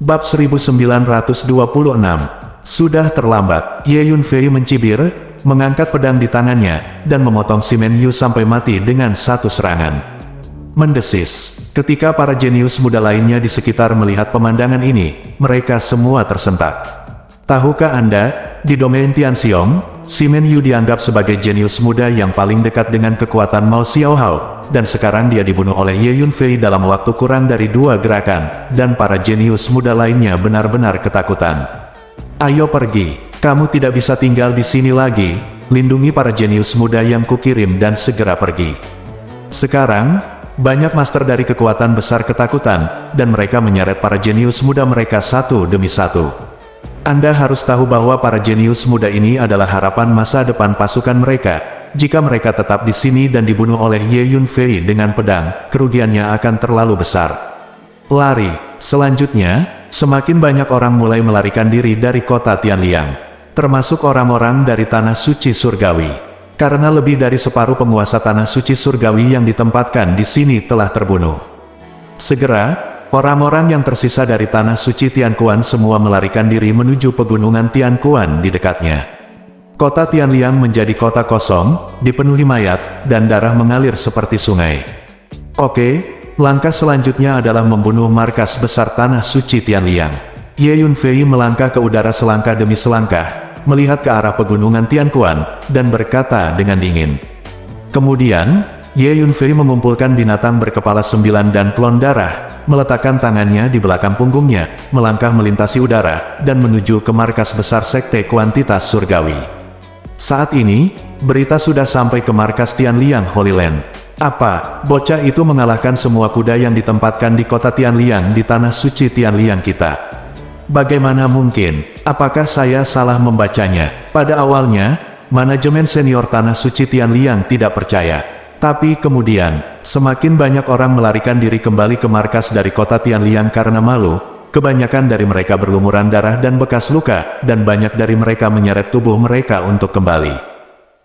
Bab 1926. Sudah terlambat. Ye Yunfei mencibir, mengangkat pedang di tangannya, dan memotong si Men Yu sampai mati dengan satu serangan. Mendesis. Ketika para jenius muda lainnya di sekitar melihat pemandangan ini, mereka semua tersentak. Tahukah Anda, di domain Tianxiong, si Men Yu dianggap sebagai jenius muda yang paling dekat dengan kekuatan Mao Xiaohao, dan sekarang dia dibunuh oleh Ye Yunfei dalam waktu kurang dari 2 gerakan, dan para jenius muda lainnya benar-benar ketakutan. Ayo pergi, kamu tidak bisa tinggal di sini lagi, lindungi para jenius muda yang kukirim dan segera pergi. Sekarang, banyak master dari kekuatan besar ketakutan, dan mereka menyeret para jenius muda mereka satu demi satu. Anda harus tahu bahwa para jenius muda ini adalah harapan masa depan pasukan mereka. Jika mereka tetap di sini dan dibunuh oleh Ye Yunfei dengan pedang, kerugiannya akan terlalu besar. Lari. Selanjutnya, semakin banyak orang mulai melarikan diri dari kota Tianliang, termasuk orang-orang dari Tanah Suci Surgawi. Karena lebih dari separuh penguasa Tanah Suci Surgawi yang ditempatkan di sini telah terbunuh. Segera, orang-orang yang tersisa dari Tanah Suci Tianquan semua melarikan diri menuju pegunungan Tianquan di dekatnya. Kota Tianliang menjadi kota kosong, dipenuhi mayat, dan darah mengalir seperti sungai. Oke, langkah selanjutnya adalah membunuh markas besar Tanah Suci Tianliang. Ye Yunfei melangkah ke udara selangkah demi selangkah, melihat ke arah pegunungan Tianquan, dan berkata dengan dingin. Kemudian, Ye Yunfei mengumpulkan binatang berkepala 9 dan klon darah, meletakkan tangannya di belakang punggungnya, melangkah melintasi udara, dan menuju ke markas besar Sekte Kuantitas Surgawi. Saat ini, berita sudah sampai ke markas Tianliang Holy Land. Apa, bocah itu mengalahkan semua kuda yang ditempatkan di kota Tianliang di Tanah Suci Tianliang kita? Bagaimana mungkin? Apakah saya salah membacanya? Pada awalnya, manajemen senior Tanah Suci Tianliang tidak percaya. Tapi kemudian, semakin banyak orang melarikan diri kembali ke markas dari kota Tianliang karena malu. Kebanyakan dari mereka berlumuran darah dan bekas luka, dan banyak dari mereka menyeret tubuh mereka untuk kembali.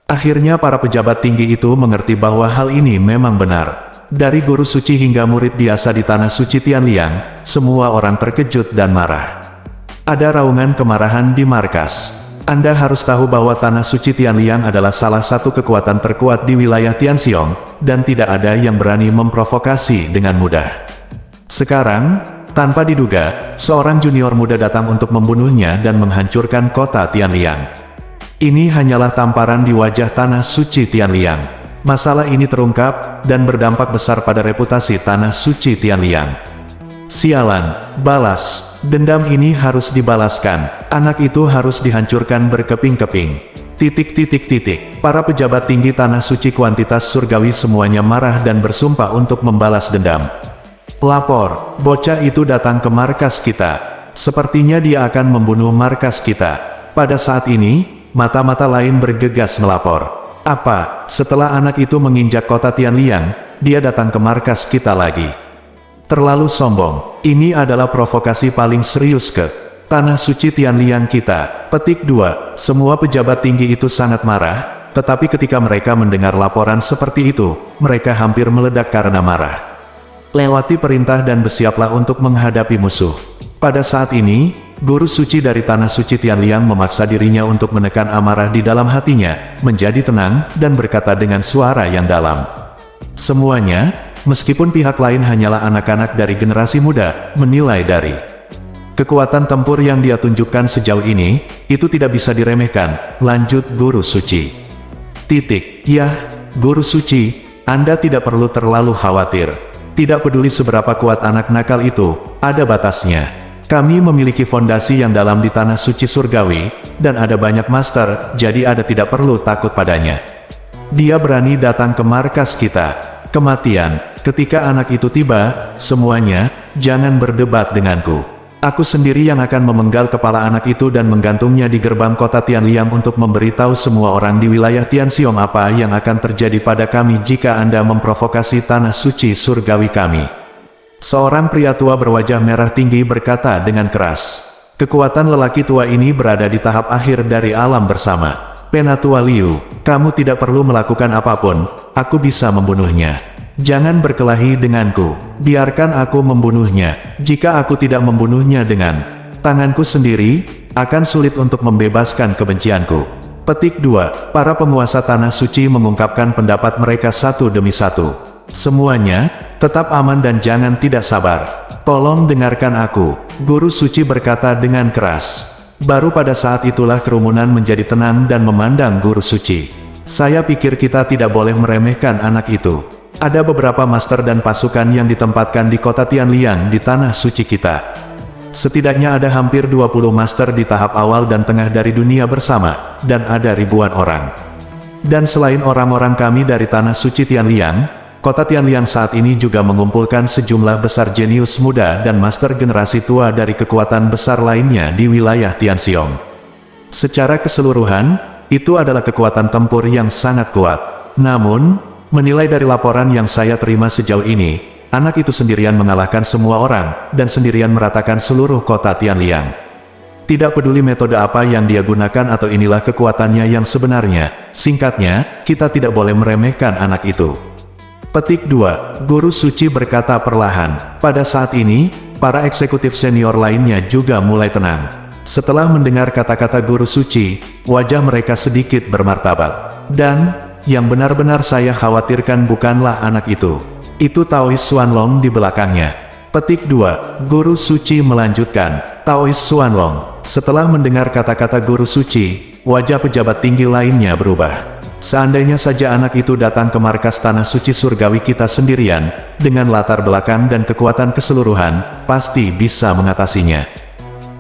Akhirnya para pejabat tinggi itu mengerti bahwa hal ini memang benar. Dari guru suci hingga murid biasa di Tanah Suci Tianliang, semua orang terkejut dan marah. Ada raungan kemarahan di markas. Anda harus tahu bahwa Tanah Suci Tianliang adalah salah satu kekuatan terkuat di wilayah Tianxiong, dan tidak ada yang berani memprovokasi dengan mudah. Sekarang, tanpa diduga, seorang junior muda datang untuk membunuhnya dan menghancurkan kota Tianliang. Ini hanyalah tamparan di wajah Tanah Suci Tianliang. Masalah ini terungkap, dan berdampak besar pada reputasi Tanah Suci Tianliang. Sialan, balas, dendam ini harus dibalaskan, anak itu harus dihancurkan berkeping-keping. Para pejabat tinggi Tanah Suci Kuantitas Surgawi semuanya marah dan bersumpah untuk membalas dendam. Lapor, bocah itu datang ke markas kita. Sepertinya dia akan membunuh markas kita. Pada saat ini, mata-mata lain bergegas melapor. Apa, setelah anak itu menginjak kota Tianliang, dia datang ke markas kita lagi? Terlalu sombong. Ini adalah provokasi paling serius ke Tanah Suci Tianliang kita. Petik 2. Semua pejabat tinggi itu sangat marah, tetapi ketika mereka mendengar laporan seperti itu, mereka hampir meledak karena marah. Lewati perintah dan bersiaplah untuk menghadapi musuh. Pada saat ini, guru suci dari Tanah Suci Tianliang memaksa dirinya untuk menekan amarah di dalam hatinya, menjadi tenang, dan berkata dengan suara yang dalam. Semuanya, meskipun pihak lain hanyalah anak-anak dari generasi muda, menilai dari kekuatan tempur yang dia tunjukkan sejauh ini, itu tidak bisa diremehkan, lanjut guru suci. Yah, guru suci, Anda tidak perlu terlalu khawatir. Tidak peduli seberapa kuat anak nakal itu, ada batasnya. Kami memiliki fondasi yang dalam di Tanah Suci Surgawi, dan ada banyak master, jadi Anda tidak perlu takut padanya. Dia berani datang ke markas kita. Kematian, ketika anak itu tiba, semuanya, jangan berdebat denganku. Aku sendiri yang akan memenggal kepala anak itu dan menggantungnya di gerbang kota Tianliang untuk memberitahu semua orang di wilayah Tianxiong apa yang akan terjadi pada kami jika Anda memprovokasi Tanah Suci Surgawi kami. Seorang pria tua berwajah merah tinggi berkata dengan keras. Kekuatan lelaki tua ini berada di tahap akhir dari alam bersama. Penatua Liu, kamu tidak perlu melakukan apapun, aku bisa membunuhnya. Jangan berkelahi denganku. biarkan aku membunuhnya. Jika aku tidak membunuhnya dengan tanganku sendiri, akan sulit untuk membebaskan kebencianku. Petik 2. Para penguasa Tanah Suci mengungkapkan pendapat mereka satu demi satu. Semuanya, tetap aman dan jangan tidak sabar. Tolong dengarkan aku, Guru Suci berkata dengan keras. Baru pada saat itulah kerumunan menjadi tenang dan memandang Guru Suci. Saya pikir kita tidak boleh meremehkan anak itu. Ada beberapa master dan pasukan yang ditempatkan di kota Tianliang di Tanah Suci kita. Setidaknya ada hampir 20 master di tahap awal dan tengah dari dunia bersama, dan ada ribuan orang. Dan selain orang-orang kami dari Tanah Suci Tianliang, kota Tianliang saat ini juga mengumpulkan sejumlah besar jenius muda dan master generasi tua dari kekuatan besar lainnya di wilayah Tianxiong. Secara keseluruhan, itu adalah kekuatan tempur yang sangat kuat. Namun, menilai dari laporan yang saya terima sejauh ini, anak itu sendirian mengalahkan semua orang, dan sendirian meratakan seluruh kota Tianliang. Tidak peduli metode apa yang dia gunakan atau inilah kekuatannya yang sebenarnya. Singkatnya, kita tidak boleh meremehkan anak itu. Petik 2. Guru Suci berkata perlahan. Pada saat ini, para eksekutif senior lainnya juga mulai tenang. Setelah mendengar kata-kata Guru Suci, wajah mereka sedikit bermartabat. Dan, yang benar-benar saya khawatirkan bukanlah anak itu. Itu Taois Xuanlong di belakangnya. Petik 2. Guru Suci melanjutkan. Taois Xuanlong. Setelah mendengar kata-kata Guru Suci, wajah pejabat tinggi lainnya berubah. Seandainya saja anak itu datang ke markas Tanah Suci Surgawi kita sendirian, dengan latar belakang dan kekuatan keseluruhan, pasti bisa mengatasinya.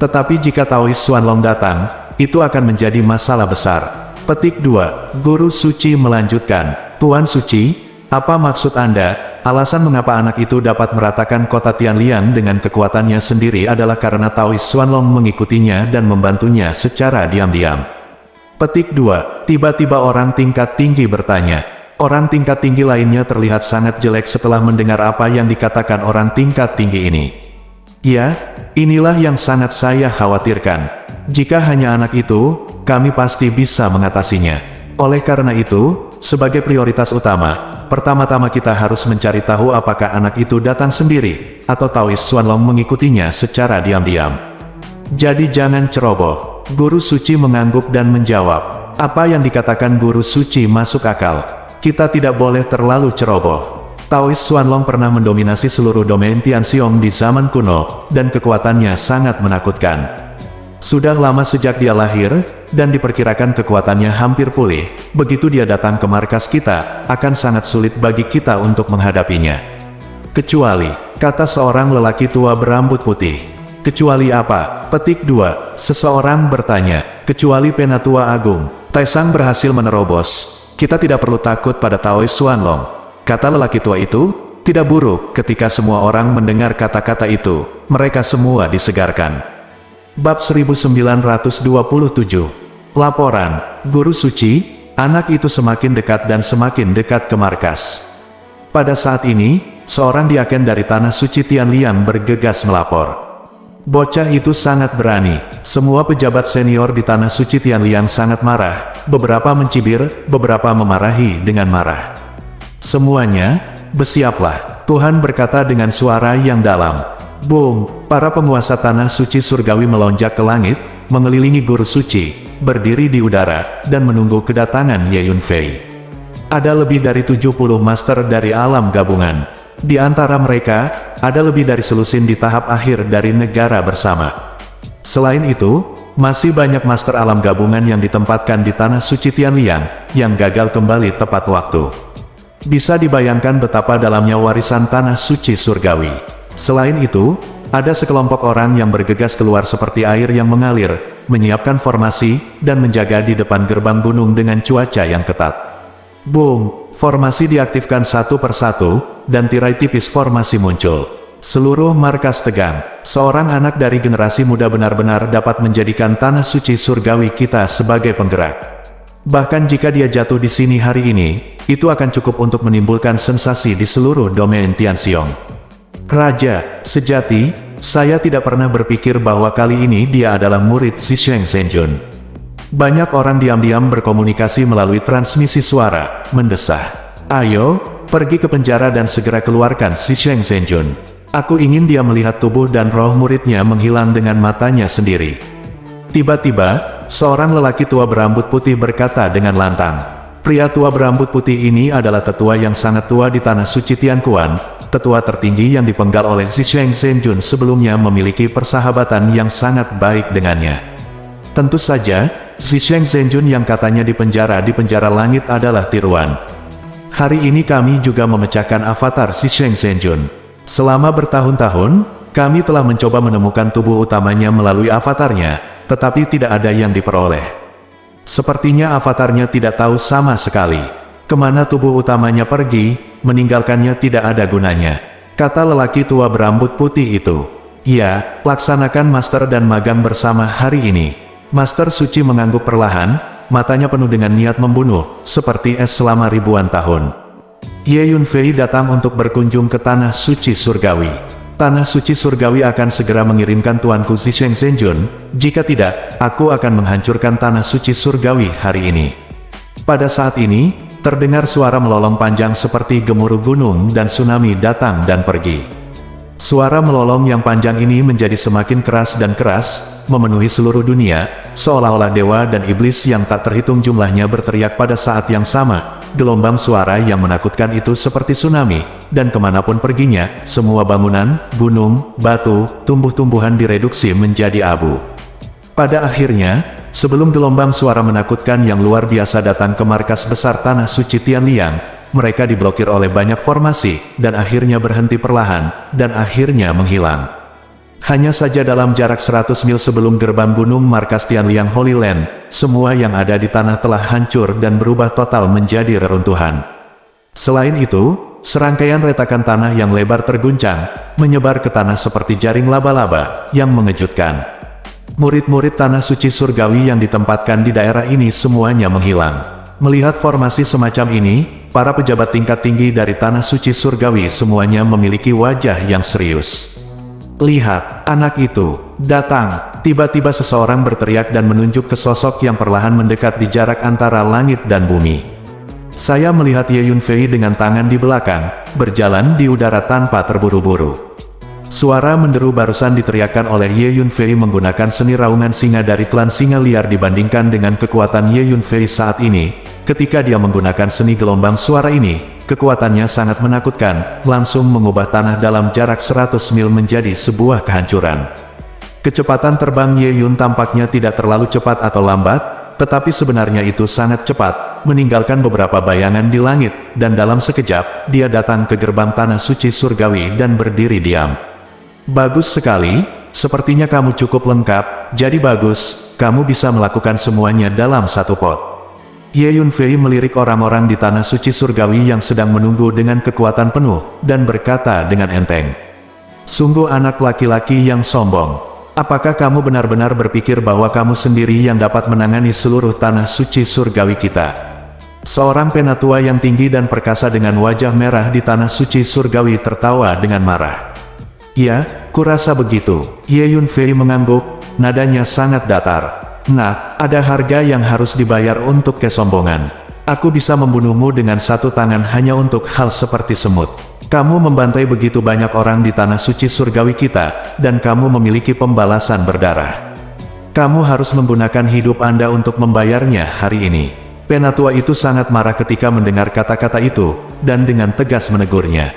Tetapi jika Taois Xuanlong datang, itu akan menjadi masalah besar. Petik 2. Guru Suci melanjutkan. Tuan Suci, apa maksud Anda? Alasan mengapa anak itu dapat meratakan kota Tianliang dengan kekuatannya sendiri adalah karena Taois Xuanlong mengikutinya dan membantunya secara diam-diam. Petik 2. Tiba-tiba orang tingkat tinggi bertanya. Orang tingkat tinggi lainnya terlihat sangat jelek setelah mendengar apa yang dikatakan orang tingkat tinggi ini. Ya, inilah yang sangat saya khawatirkan. Jika hanya anak itu, kami pasti bisa mengatasinya. Oleh karena itu, sebagai prioritas utama, pertama-tama kita harus mencari tahu apakah anak itu datang sendiri, atau Taois Xuanlong mengikutinya secara diam-diam. Jadi jangan ceroboh. Guru Suci mengangguk dan menjawab. Apa yang dikatakan Guru Suci masuk akal. Kita tidak boleh terlalu ceroboh. Taois Xuanlong pernah mendominasi seluruh domain Tianxiong di zaman kuno, dan kekuatannya sangat menakutkan. Sudah lama sejak dia lahir, dan diperkirakan kekuatannya hampir pulih. Begitu dia datang ke markas kita, akan sangat sulit bagi kita untuk menghadapinya. Kecuali, kata seorang lelaki tua berambut putih. Kecuali apa? Petik 2. Seseorang bertanya. Kecuali Penatua Agung Taisang berhasil menerobos. Kita tidak perlu takut pada Taois Xuanlong. Kata lelaki tua itu, tidak buruk ketika semua orang mendengar kata-kata itu. Mereka semua disegarkan. Bab 1927. Laporan, Guru Suci, anak itu semakin dekat dan semakin dekat ke markas. Pada saat ini, seorang diaken dari Tanah Suci Tianliang bergegas melapor. Bocah itu sangat berani. Semua pejabat senior di Tanah Suci Tianliang sangat marah. Beberapa mencibir, beberapa memarahi dengan marah. Semuanya, bersiaplah. Tuhan berkata dengan suara yang dalam. Boom! Para penguasa Tanah Suci Surgawi melonjak ke langit, mengelilingi Guru Suci, berdiri di udara, dan menunggu kedatangan Ye Yunfei. Ada lebih dari 70 master dari alam gabungan. Di antara mereka, ada lebih dari selusin di tahap akhir dari negara bersama. Selain itu, masih banyak master alam gabungan yang ditempatkan di Tanah Suci Tianliang, yang gagal kembali tepat waktu. Bisa dibayangkan betapa dalamnya warisan Tanah Suci Surgawi. Selain itu, ada sekelompok orang yang bergegas keluar seperti air yang mengalir, menyiapkan formasi, dan menjaga di depan gerbang gunung dengan cuaca yang ketat. Boom! Formasi diaktifkan satu persatu, dan tirai tipis formasi muncul. Seluruh markas tegang. Seorang anak dari generasi muda benar-benar dapat menjadikan Tanah Suci Surgawi kita sebagai penggerak. Bahkan jika dia jatuh di sini hari ini, itu akan cukup untuk menimbulkan sensasi di seluruh domain Tianxiong. Raja, sejati, saya tidak pernah berpikir bahwa kali ini dia adalah murid si Sheng Zhenjun. Banyak orang diam-diam berkomunikasi melalui transmisi suara, mendesah. Ayo, pergi ke penjara dan segera keluarkan si Sheng Zhenjun. Aku ingin dia melihat tubuh dan roh muridnya menghilang dengan matanya sendiri. Tiba-tiba, seorang lelaki tua berambut putih berkata dengan lantang. Pria tua berambut putih ini adalah tetua yang sangat tua di tanah suci Tianquan, tetua tertinggi yang dipenggal oleh si Sheng Zhenjun sebelumnya memiliki persahabatan yang sangat baik dengannya. Tentu saja, si Sheng Zhenjun yang katanya di penjara langit adalah tiruan. Hari ini kami juga memecahkan avatar si Sheng Zhenjun. Selama bertahun-tahun, kami telah mencoba menemukan tubuh utamanya melalui avatarnya, tetapi tidak ada yang diperoleh. Sepertinya avatarnya tidak tahu sama sekali kemana tubuh utamanya pergi, meninggalkannya tidak ada gunanya, kata lelaki tua berambut putih itu. Ya, laksanakan master dan magang bersama hari ini. Master Suci mengangguk perlahan, matanya penuh dengan niat membunuh, seperti es selama ribuan tahun. Ye Yunfei datang untuk berkunjung ke Tanah Suci Surgawi. Tanah Suci Surgawi akan segera mengirimkan tuanku si Sheng Zhenjun, jika tidak, aku akan menghancurkan Tanah Suci Surgawi hari ini. Pada saat ini, terdengar suara melolong panjang seperti gemuruh gunung dan tsunami datang dan pergi. Suara melolong yang panjang ini menjadi semakin keras dan keras, memenuhi seluruh dunia, seolah-olah dewa dan iblis yang tak terhitung jumlahnya berteriak pada saat yang sama. Gelombang suara yang menakutkan itu seperti tsunami, dan kemanapun perginya, semua bangunan, gunung, batu, tumbuh-tumbuhan direduksi menjadi abu. Pada akhirnya, sebelum gelombang suara menakutkan yang luar biasa datang ke markas besar Tanah Suci Tianliang, mereka diblokir oleh banyak formasi, dan akhirnya berhenti perlahan, dan akhirnya menghilang. Hanya saja dalam jarak 100 mil sebelum gerbang gunung markas Tianliang Holy Land, semua yang ada di tanah telah hancur dan berubah total menjadi reruntuhan. Selain itu, serangkaian retakan tanah yang lebar terguncang, menyebar ke tanah seperti jaring laba-laba, yang mengejutkan. Murid-murid Tanah Suci Surgawi yang ditempatkan di daerah ini semuanya menghilang. Melihat formasi semacam ini, para pejabat tingkat tinggi dari Tanah Suci Surgawi semuanya memiliki wajah yang serius. Lihat, anak itu datang. Tiba-tiba seseorang berteriak dan menunjuk ke sosok yang perlahan mendekat di jarak antara langit dan bumi. Saya melihat Ye Yunfei dengan tangan di belakang, berjalan di udara tanpa terburu-buru. Suara menderu barusan diteriakkan oleh Ye Yunfei menggunakan seni raungan singa dari klan singa liar dibandingkan dengan kekuatan Ye Yunfei saat ini. Ketika dia menggunakan seni gelombang suara ini, kekuatannya sangat menakutkan, langsung mengubah tanah dalam jarak 100 mil menjadi sebuah kehancuran. Kecepatan terbang Ye Yun tampaknya tidak terlalu cepat atau lambat, tetapi sebenarnya itu sangat cepat, meninggalkan beberapa bayangan di langit, dan dalam sekejap, dia datang ke gerbang Tanah Suci Surgawi dan berdiri diam. Bagus sekali, sepertinya kamu cukup lengkap, jadi bagus, kamu bisa melakukan semuanya dalam satu pot. Ye Yunfei melirik orang-orang di Tanah Suci Surgawi yang sedang menunggu dengan kekuatan penuh, dan berkata dengan enteng. Sungguh anak laki-laki yang sombong. Apakah kamu benar-benar berpikir bahwa kamu sendiri yang dapat menangani seluruh Tanah Suci Surgawi kita? Seorang penatua yang tinggi dan perkasa dengan wajah merah di Tanah Suci Surgawi tertawa dengan marah. Ya, kurasa begitu. Ye Yunfei mengangguk, nadanya sangat datar. Nah, ada harga yang harus dibayar untuk kesombongan. Aku bisa membunuhmu dengan satu tangan hanya untuk hal seperti semut. Kamu membantai begitu banyak orang di Tanah Suci Surgawi kita, dan kamu memiliki pembalasan berdarah. Kamu harus menggunakan hidup Anda untuk membayarnya hari ini. Penatua itu sangat marah ketika mendengar kata-kata itu, dan dengan tegas menegurnya.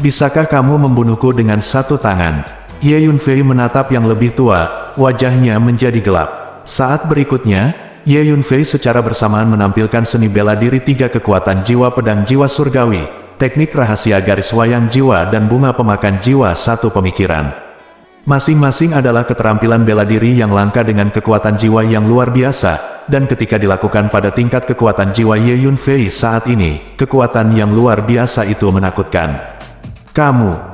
Bisakah kamu membunuhku dengan satu tangan? Ye Yunfei menatap yang lebih tua, wajahnya menjadi gelap. Saat berikutnya, Ye Yunfei secara bersamaan menampilkan seni bela diri 3 kekuatan jiwa pedang jiwa surgawi, teknik rahasia garis wayang jiwa dan bunga pemakan jiwa 1 pemikiran. Masing-masing adalah keterampilan bela diri yang langka dengan kekuatan jiwa yang luar biasa, dan ketika dilakukan pada tingkat kekuatan jiwa Ye Yunfei saat ini, kekuatan yang luar biasa itu menakutkan.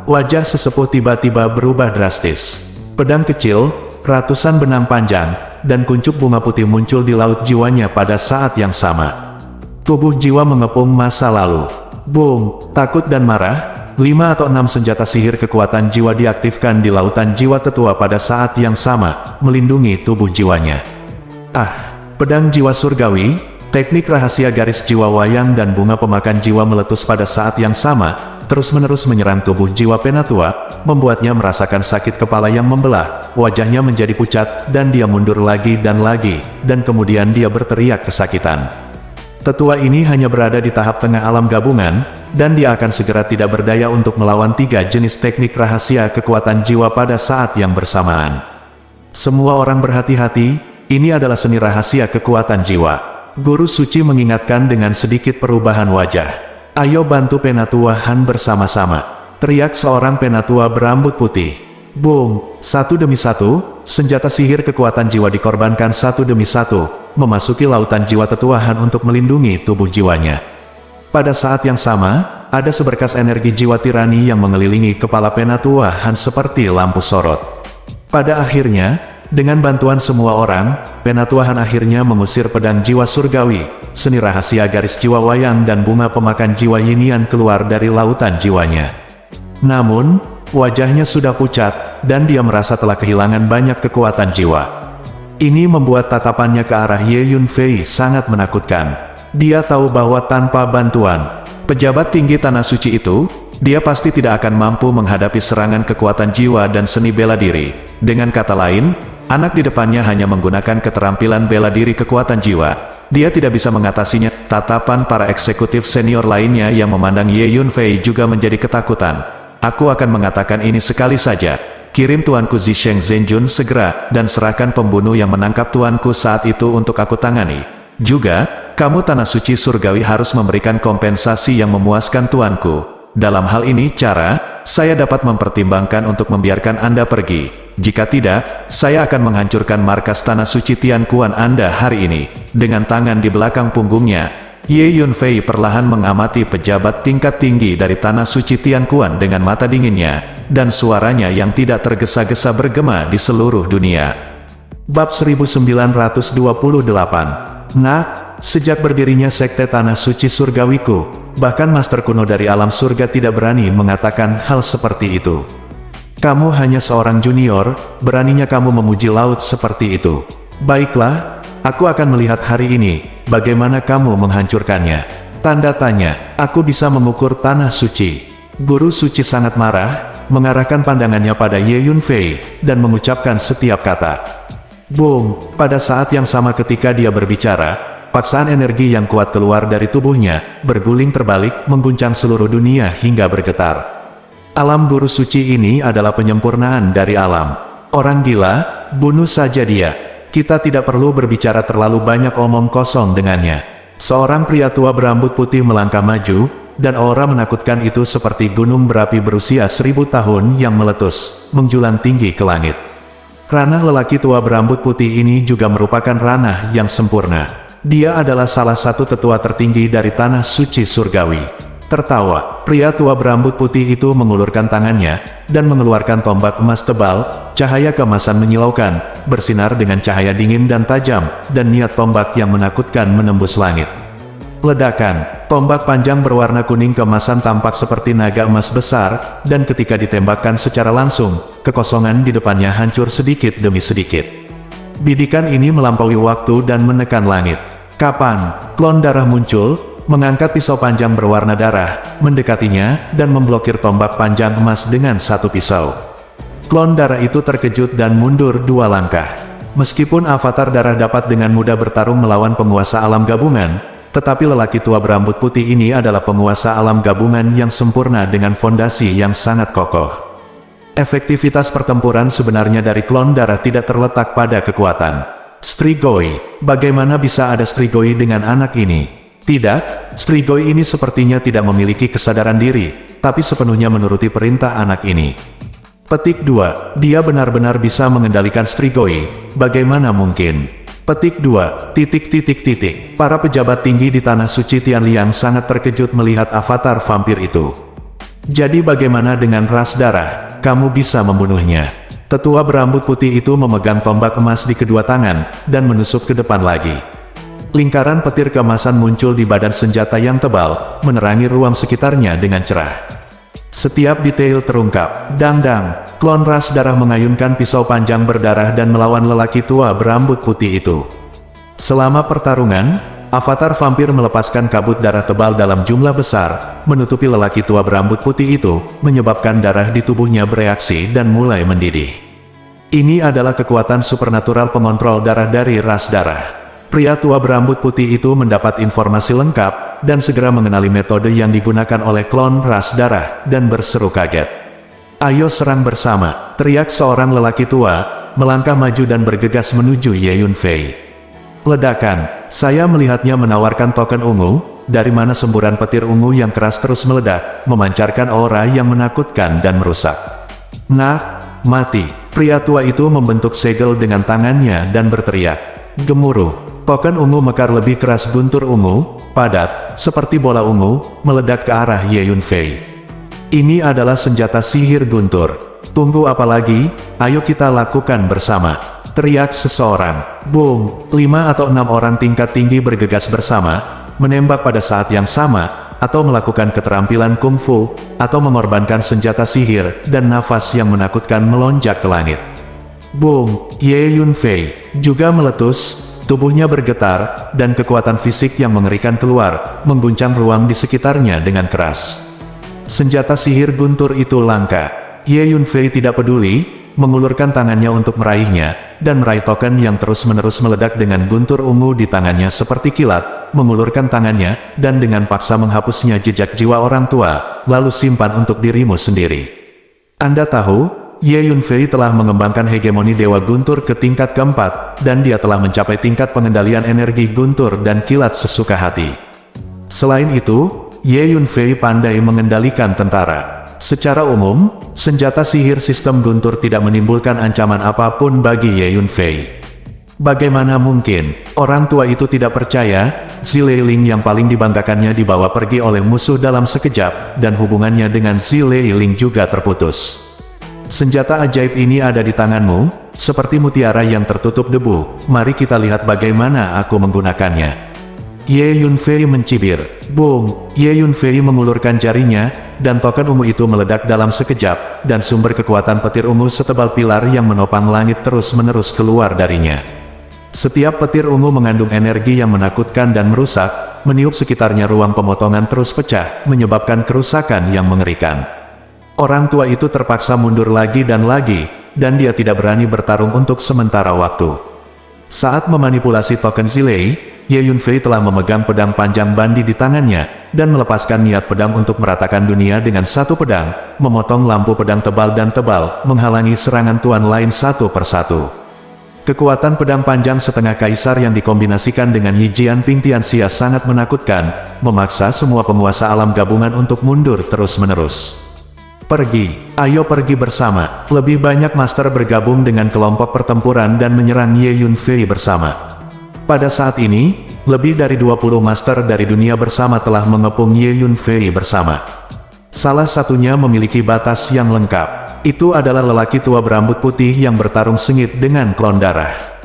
Wajah sesepuh tiba-tiba berubah drastis. Pedang kecil, ratusan benang panjang, dan kuncup bunga putih muncul di laut jiwanya pada saat yang sama. Tubuh jiwa mengepung masa lalu. Boom, takut dan marah, 5 atau 6 senjata sihir kekuatan jiwa diaktifkan di lautan jiwa tetua pada saat yang sama, melindungi tubuh jiwanya. Pedang jiwa surgawi, Teknik rahasia garis jiwa wayang dan bunga pemakan jiwa meletus pada saat yang sama, terus-menerus menyerang tubuh jiwa Penatua, membuatnya merasakan sakit kepala yang membelah, wajahnya menjadi pucat, dan dia mundur lagi, dan kemudian dia berteriak kesakitan. Tetua ini hanya berada di tahap tengah alam gabungan, dan dia akan segera tidak berdaya untuk melawan 3 jenis teknik rahasia kekuatan jiwa pada saat yang bersamaan. Semua orang berhati-hati, ini adalah seni rahasia kekuatan jiwa. Guru suci mengingatkan dengan sedikit perubahan wajah. Ayo bantu Penatua Han bersama-sama, teriak seorang Penatua berambut putih. Boom, satu demi satu, senjata sihir kekuatan jiwa dikorbankan satu demi satu, memasuki lautan jiwa Tetua Han untuk melindungi tubuh jiwanya. Pada saat yang sama, ada seberkas energi jiwa tirani yang mengelilingi kepala Penatua Han seperti lampu sorot. Pada akhirnya, dengan bantuan semua orang, Penatua Han akhirnya mengusir pedang jiwa surgawi, seni rahasia garis jiwa wayang dan bunga pemakan jiwa Yinian keluar dari lautan jiwanya. Namun, wajahnya sudah pucat, dan dia merasa telah kehilangan banyak kekuatan jiwa. Ini membuat tatapannya ke arah Ye Yunfei sangat menakutkan. Dia tahu bahwa tanpa bantuan pejabat tinggi Tanah Suci itu, dia pasti tidak akan mampu menghadapi serangan kekuatan jiwa dan seni bela diri. Dengan kata lain, anak di depannya hanya menggunakan keterampilan bela diri kekuatan jiwa. Dia tidak bisa mengatasinya. Tatapan para eksekutif senior lainnya yang memandang Ye Yunfei juga menjadi ketakutan. Aku akan mengatakan ini sekali saja. Kirim tuanku Zisheng Zhenjun segera, dan serahkan pembunuh yang menangkap tuanku saat itu untuk aku tangani. Juga, kamu Tanah Suci Surgawi harus memberikan kompensasi yang memuaskan tuanku. Dalam hal ini saya dapat mempertimbangkan untuk membiarkan Anda pergi. Jika tidak, saya akan menghancurkan markas Tanah Suci Tianquan Anda hari ini. Dengan tangan di belakang punggungnya, Ye Yunfei perlahan mengamati pejabat tingkat tinggi dari Tanah Suci Tianquan dengan mata dinginnya, dan suaranya yang tidak tergesa-gesa bergema di seluruh dunia. Bab 1928. Nah, sejak berdirinya Sekte Tanah Suci Surgawiku, bahkan Master kuno dari alam surga tidak berani mengatakan hal seperti itu. Kamu hanya seorang junior, beraninya kamu memuji laut seperti itu. Baiklah, aku akan melihat hari ini, bagaimana kamu menghancurkannya. Tanda tanya, aku bisa mengukur Tanah Suci. Guru Suci sangat marah, mengarahkan pandangannya pada Ye Yunfei, dan mengucapkan setiap kata. Boom, pada saat yang sama ketika dia berbicara, paksaan energi yang kuat keluar dari tubuhnya, berguling terbalik, mengguncang seluruh dunia hingga bergetar. Alam Guru Suci ini adalah penyempurnaan dari alam. Orang gila, bunuh saja dia. Kita tidak perlu berbicara terlalu banyak omong kosong dengannya. Seorang pria tua berambut putih melangkah maju, dan aura menakutkan itu seperti gunung berapi berusia 1000 tahun yang meletus, menjulang tinggi ke langit. Ranah lelaki tua berambut putih ini juga merupakan ranah yang sempurna. Dia adalah salah satu tetua tertinggi dari Tanah Suci Surgawi. Tertawa, pria tua berambut putih itu mengulurkan tangannya, dan mengeluarkan tombak emas tebal. Cahaya keemasan menyilaukan, bersinar dengan cahaya dingin dan tajam, dan niat tombak yang menakutkan menembus langit. Ledakan, tombak panjang berwarna kuning keemasan tampak seperti naga emas besar, dan ketika ditembakkan secara langsung, kekosongan di depannya hancur sedikit demi sedikit. Bidikan ini melampaui waktu dan menekan langit. Kapan? Klon darah muncul, mengangkat pisau panjang berwarna darah, mendekatinya, dan memblokir tombak panjang emas dengan satu pisau. Klon darah itu terkejut dan mundur 2 langkah. Meskipun avatar darah dapat dengan mudah bertarung melawan penguasa alam gabungan, tetapi lelaki tua berambut putih ini adalah penguasa alam gabungan yang sempurna dengan fondasi yang sangat kokoh. Efektivitas pertempuran sebenarnya dari klon darah tidak terletak pada kekuatan. Strigoi, bagaimana bisa ada Strigoi dengan anak ini? Tidak, Strigoi ini sepertinya tidak memiliki kesadaran diri, tapi sepenuhnya menuruti perintah anak ini. Petik 2, dia benar-benar bisa mengendalikan Strigoi, bagaimana mungkin? Petik 2, Para pejabat tinggi di Tanah Suci Tianliang sangat terkejut melihat avatar vampir itu. Jadi bagaimana dengan ras darah, kamu bisa membunuhnya? Tetua berambut putih itu memegang tombak emas di kedua tangan, dan menusuk ke depan lagi. Lingkaran petir keemasan muncul di badan senjata yang tebal, menerangi ruang sekitarnya dengan cerah. Setiap detail terungkap. Dang-dang, klon ras darah mengayunkan pisau panjang berdarah dan melawan lelaki tua berambut putih itu. Selama pertarungan, avatar vampir melepaskan kabut darah tebal dalam jumlah besar, menutupi lelaki tua berambut putih itu, menyebabkan darah di tubuhnya bereaksi dan mulai mendidih. Ini adalah kekuatan supernatural pengontrol darah dari ras darah. Pria tua berambut putih itu mendapat informasi lengkap, dan segera mengenali metode yang digunakan oleh klon ras darah, dan berseru kaget. "Ayo serang bersama," teriak seorang lelaki tua, melangkah maju dan bergegas menuju Ye Yunfei. Ledakan, saya melihatnya menawarkan token ungu, dari mana semburan petir ungu yang keras terus meledak, memancarkan aura yang menakutkan dan merusak. "Nah, mati!" Pria tua itu membentuk segel dengan tangannya dan berteriak. Gemuruh. Token ungu mekar lebih keras, guntur ungu, padat, seperti bola ungu, meledak ke arah Ye Yunfei. Ini adalah senjata sihir guntur. "Tunggu apa lagi? Ayo kita lakukan bersama!" teriak seseorang. Boom! 5 atau 6 orang tingkat tinggi bergegas bersama, menembak pada saat yang sama, atau melakukan keterampilan kungfu, atau mengorbankan senjata sihir, dan nafas yang menakutkan melonjak ke langit. Boom! Ye Yunfei juga meletus. Tubuhnya bergetar, dan kekuatan fisik yang mengerikan keluar, mengguncang ruang di sekitarnya dengan keras. Senjata sihir guntur itu langka. Ye Yunfei tidak peduli, mengulurkan tangannya untuk meraihnya, dan meraih token yang terus-menerus meledak dengan guntur ungu di tangannya seperti kilat, mengulurkan tangannya, dan dengan paksa menghapusnya jejak jiwa orang tua, lalu simpan untuk dirimu sendiri. Anda tahu? Ye Yunfei telah mengembangkan hegemoni Dewa Guntur ke tingkat keempat, dan dia telah mencapai tingkat pengendalian energi guntur dan kilat sesuka hati. Selain itu, Ye Yunfei pandai mengendalikan tentara. Secara umum, senjata sihir sistem guntur tidak menimbulkan ancaman apapun bagi Ye Yunfei. Bagaimana mungkin orang tua itu tidak percaya? Zilei Ling yang paling dibanggakannya dibawa pergi oleh musuh dalam sekejap, dan hubungannya dengan Zilei Ling juga terputus. Senjata ajaib ini ada di tanganmu, seperti mutiara yang tertutup debu. Mari kita lihat bagaimana aku menggunakannya. Ye Yunfei mencibir. Boom! Ye Yunfei mengulurkan jarinya, dan token ungu itu meledak dalam sekejap, dan sumber kekuatan petir ungu setebal pilar yang menopang langit terus-menerus keluar darinya. Setiap petir ungu mengandung energi yang menakutkan dan merusak, meniup sekitarnya ruang pemotongan terus pecah, menyebabkan kerusakan yang mengerikan. Orang tua itu terpaksa mundur lagi, dan dia tidak berani bertarung untuk sementara waktu. Saat memanipulasi token Zilei, Ye Yunfei telah memegang pedang panjang bandi di tangannya, dan melepaskan niat pedang untuk meratakan dunia dengan satu pedang, memotong lampu pedang tebal dan tebal, menghalangi serangan tuan lain satu persatu. Kekuatan pedang panjang setengah kaisar yang dikombinasikan dengan Yi Jianping Tianxia sangat menakutkan, memaksa semua penguasa alam gabungan untuk mundur terus-menerus. "Pergi, ayo pergi bersama." Lebih banyak master bergabung dengan kelompok pertempuran dan menyerang Ye Yunfei bersama. Pada saat ini, lebih dari 20 master dari dunia bersama telah mengepung Ye Yunfei bersama. Salah satunya memiliki batas yang lengkap. Itu adalah lelaki tua berambut putih yang bertarung sengit dengan klon darah.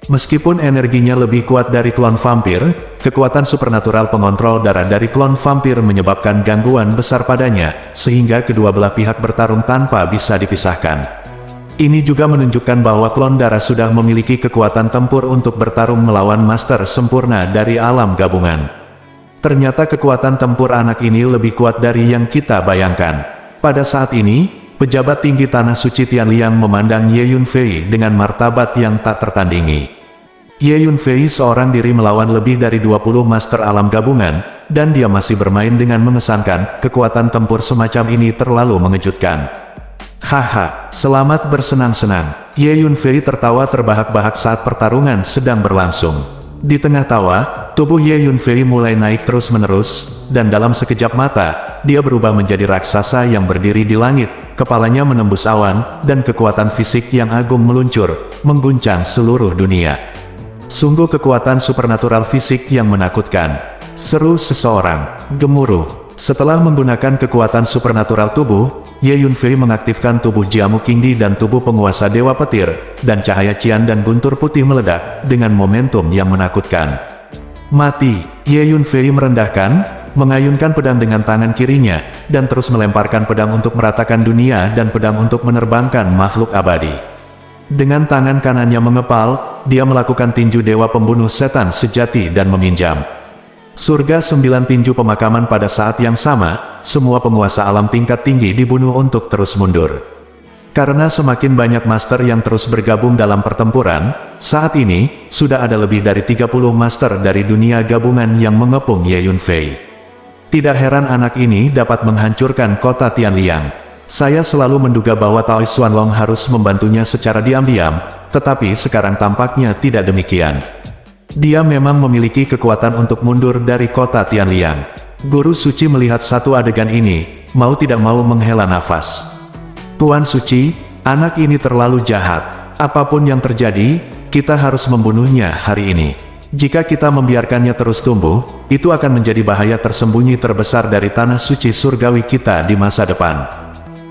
Meskipun energinya lebih kuat dari klon vampir, kekuatan supernatural pengontrol darah dari klon vampir menyebabkan gangguan besar padanya, sehingga kedua belah pihak bertarung tanpa bisa dipisahkan. Ini juga menunjukkan bahwa klon darah sudah memiliki kekuatan tempur untuk bertarung melawan master sempurna dari alam gabungan. Ternyata kekuatan tempur anak ini lebih kuat dari yang kita bayangkan. Pada saat ini, pejabat tinggi Tanah Suci Tianliang memandang Ye Yunfei dengan martabat yang tak tertandingi. Ye Yunfei seorang diri melawan lebih dari 20 master alam gabungan, dan dia masih bermain dengan mengesankan. Kekuatan tempur semacam ini terlalu mengejutkan. "Haha, selamat bersenang-senang." Ye Yunfei tertawa terbahak-bahak saat pertarungan sedang berlangsung. Di tengah tawa, tubuh Ye Yunfei mulai naik terus-menerus, dan dalam sekejap mata, dia berubah menjadi raksasa yang berdiri di langit, kepalanya menembus awan, dan kekuatan fisik yang agung meluncur, mengguncang seluruh dunia. "Sungguh kekuatan supernatural fisik yang menakutkan," seru seseorang. Gemuruh. Setelah menggunakan kekuatan supernatural tubuh, Ye Yunfei mengaktifkan tubuh Jiamu Qingdi dan tubuh penguasa Dewa Petir, dan cahaya cian dan guntur putih meledak, dengan momentum yang menakutkan. "Mati!" Ye Yunfei merendahkan, mengayunkan pedang dengan tangan kirinya, dan terus melemparkan pedang untuk meratakan dunia dan pedang untuk menerbangkan makhluk abadi. Dengan tangan kanannya mengepal, dia melakukan tinju dewa pembunuh setan sejati dan meminjam surga 9 tinju pemakaman. Pada saat yang sama, semua penguasa alam tingkat tinggi dibunuh untuk terus mundur. Karena semakin banyak master yang terus bergabung dalam pertempuran, saat ini, sudah ada lebih dari 30 master dari dunia gabungan yang mengepung Ye Yunfei. Tidak heran anak ini dapat menghancurkan kota Tianliang. Saya selalu menduga bahwa Tao Xuanlong harus membantunya secara diam-diam, tetapi sekarang tampaknya tidak demikian. Dia memang memiliki kekuatan untuk mundur dari kota Tianliang. Guru Suci melihat satu adegan ini, mau tidak mau menghela nafas. Tuan Suci, anak ini terlalu jahat. Apapun yang terjadi, kita harus membunuhnya hari ini. Jika kita membiarkannya terus tumbuh, itu akan menjadi bahaya tersembunyi terbesar dari tanah suci surgawi kita di masa depan.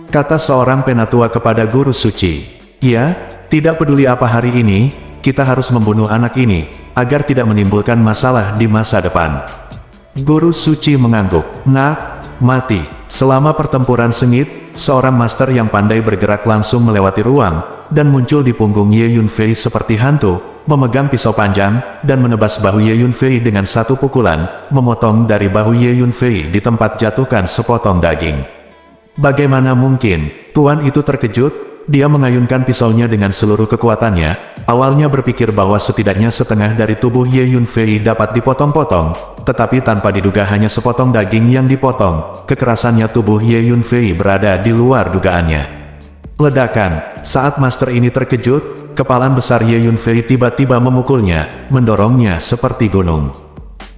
Kata seorang penatua kepada Guru Suci. Ya, tidak peduli apa hari ini, kita harus membunuh anak ini, agar tidak menimbulkan masalah di masa depan. Guru Suci mengangguk. Nak, mati. Selama pertempuran sengit, seorang master yang pandai bergerak langsung melewati ruang, dan muncul di punggung Ye Yunfei seperti hantu, memegang pisau panjang, dan menebas bahu Ye Yunfei dengan satu pukulan, memotong dari bahu Ye Yunfei di tempat jatuhkan sepotong daging. Bagaimana mungkin? Tuan itu terkejut, dia mengayunkan pisaunya dengan seluruh kekuatannya, awalnya berpikir bahwa setidaknya setengah dari tubuh Ye Yunfei dapat dipotong-potong, tetapi tanpa diduga hanya sepotong daging yang dipotong, kekerasannya tubuh Ye Yunfei berada di luar dugaannya. Ledakan, saat master ini terkejut, kepalan besar Ye Yunfei tiba-tiba memukulnya, mendorongnya seperti gunung.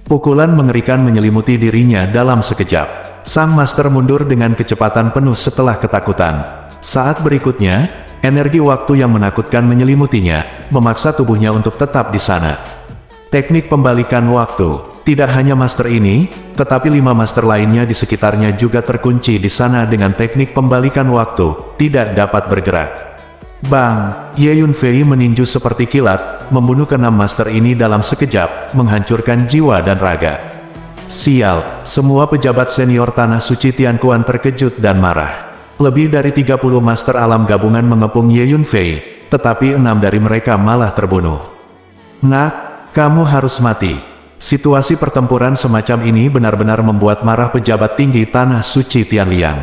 Pukulan mengerikan menyelimuti dirinya dalam sekejap. Sang master mundur dengan kecepatan penuh setelah ketakutan. Saat berikutnya, energi waktu yang menakutkan menyelimutinya, memaksa tubuhnya untuk tetap di sana. Teknik pembalikan waktu. Tidak hanya master ini, tetapi 5 master lainnya di sekitarnya juga terkunci di sana dengan teknik pembalikan waktu, tidak dapat bergerak. Bang! Ye Yunfei meninju seperti kilat, membunuh ke-6 master ini dalam sekejap, menghancurkan jiwa dan raga. Sial, semua pejabat senior Tanah Suci Tianquan terkejut dan marah. Lebih dari 30 master alam gabungan mengepung Ye Yunfei, tetapi 6 dari mereka malah terbunuh. Nak, kamu harus mati. Situasi pertempuran semacam ini benar-benar membuat marah pejabat tinggi Tanah Suci Tianliang.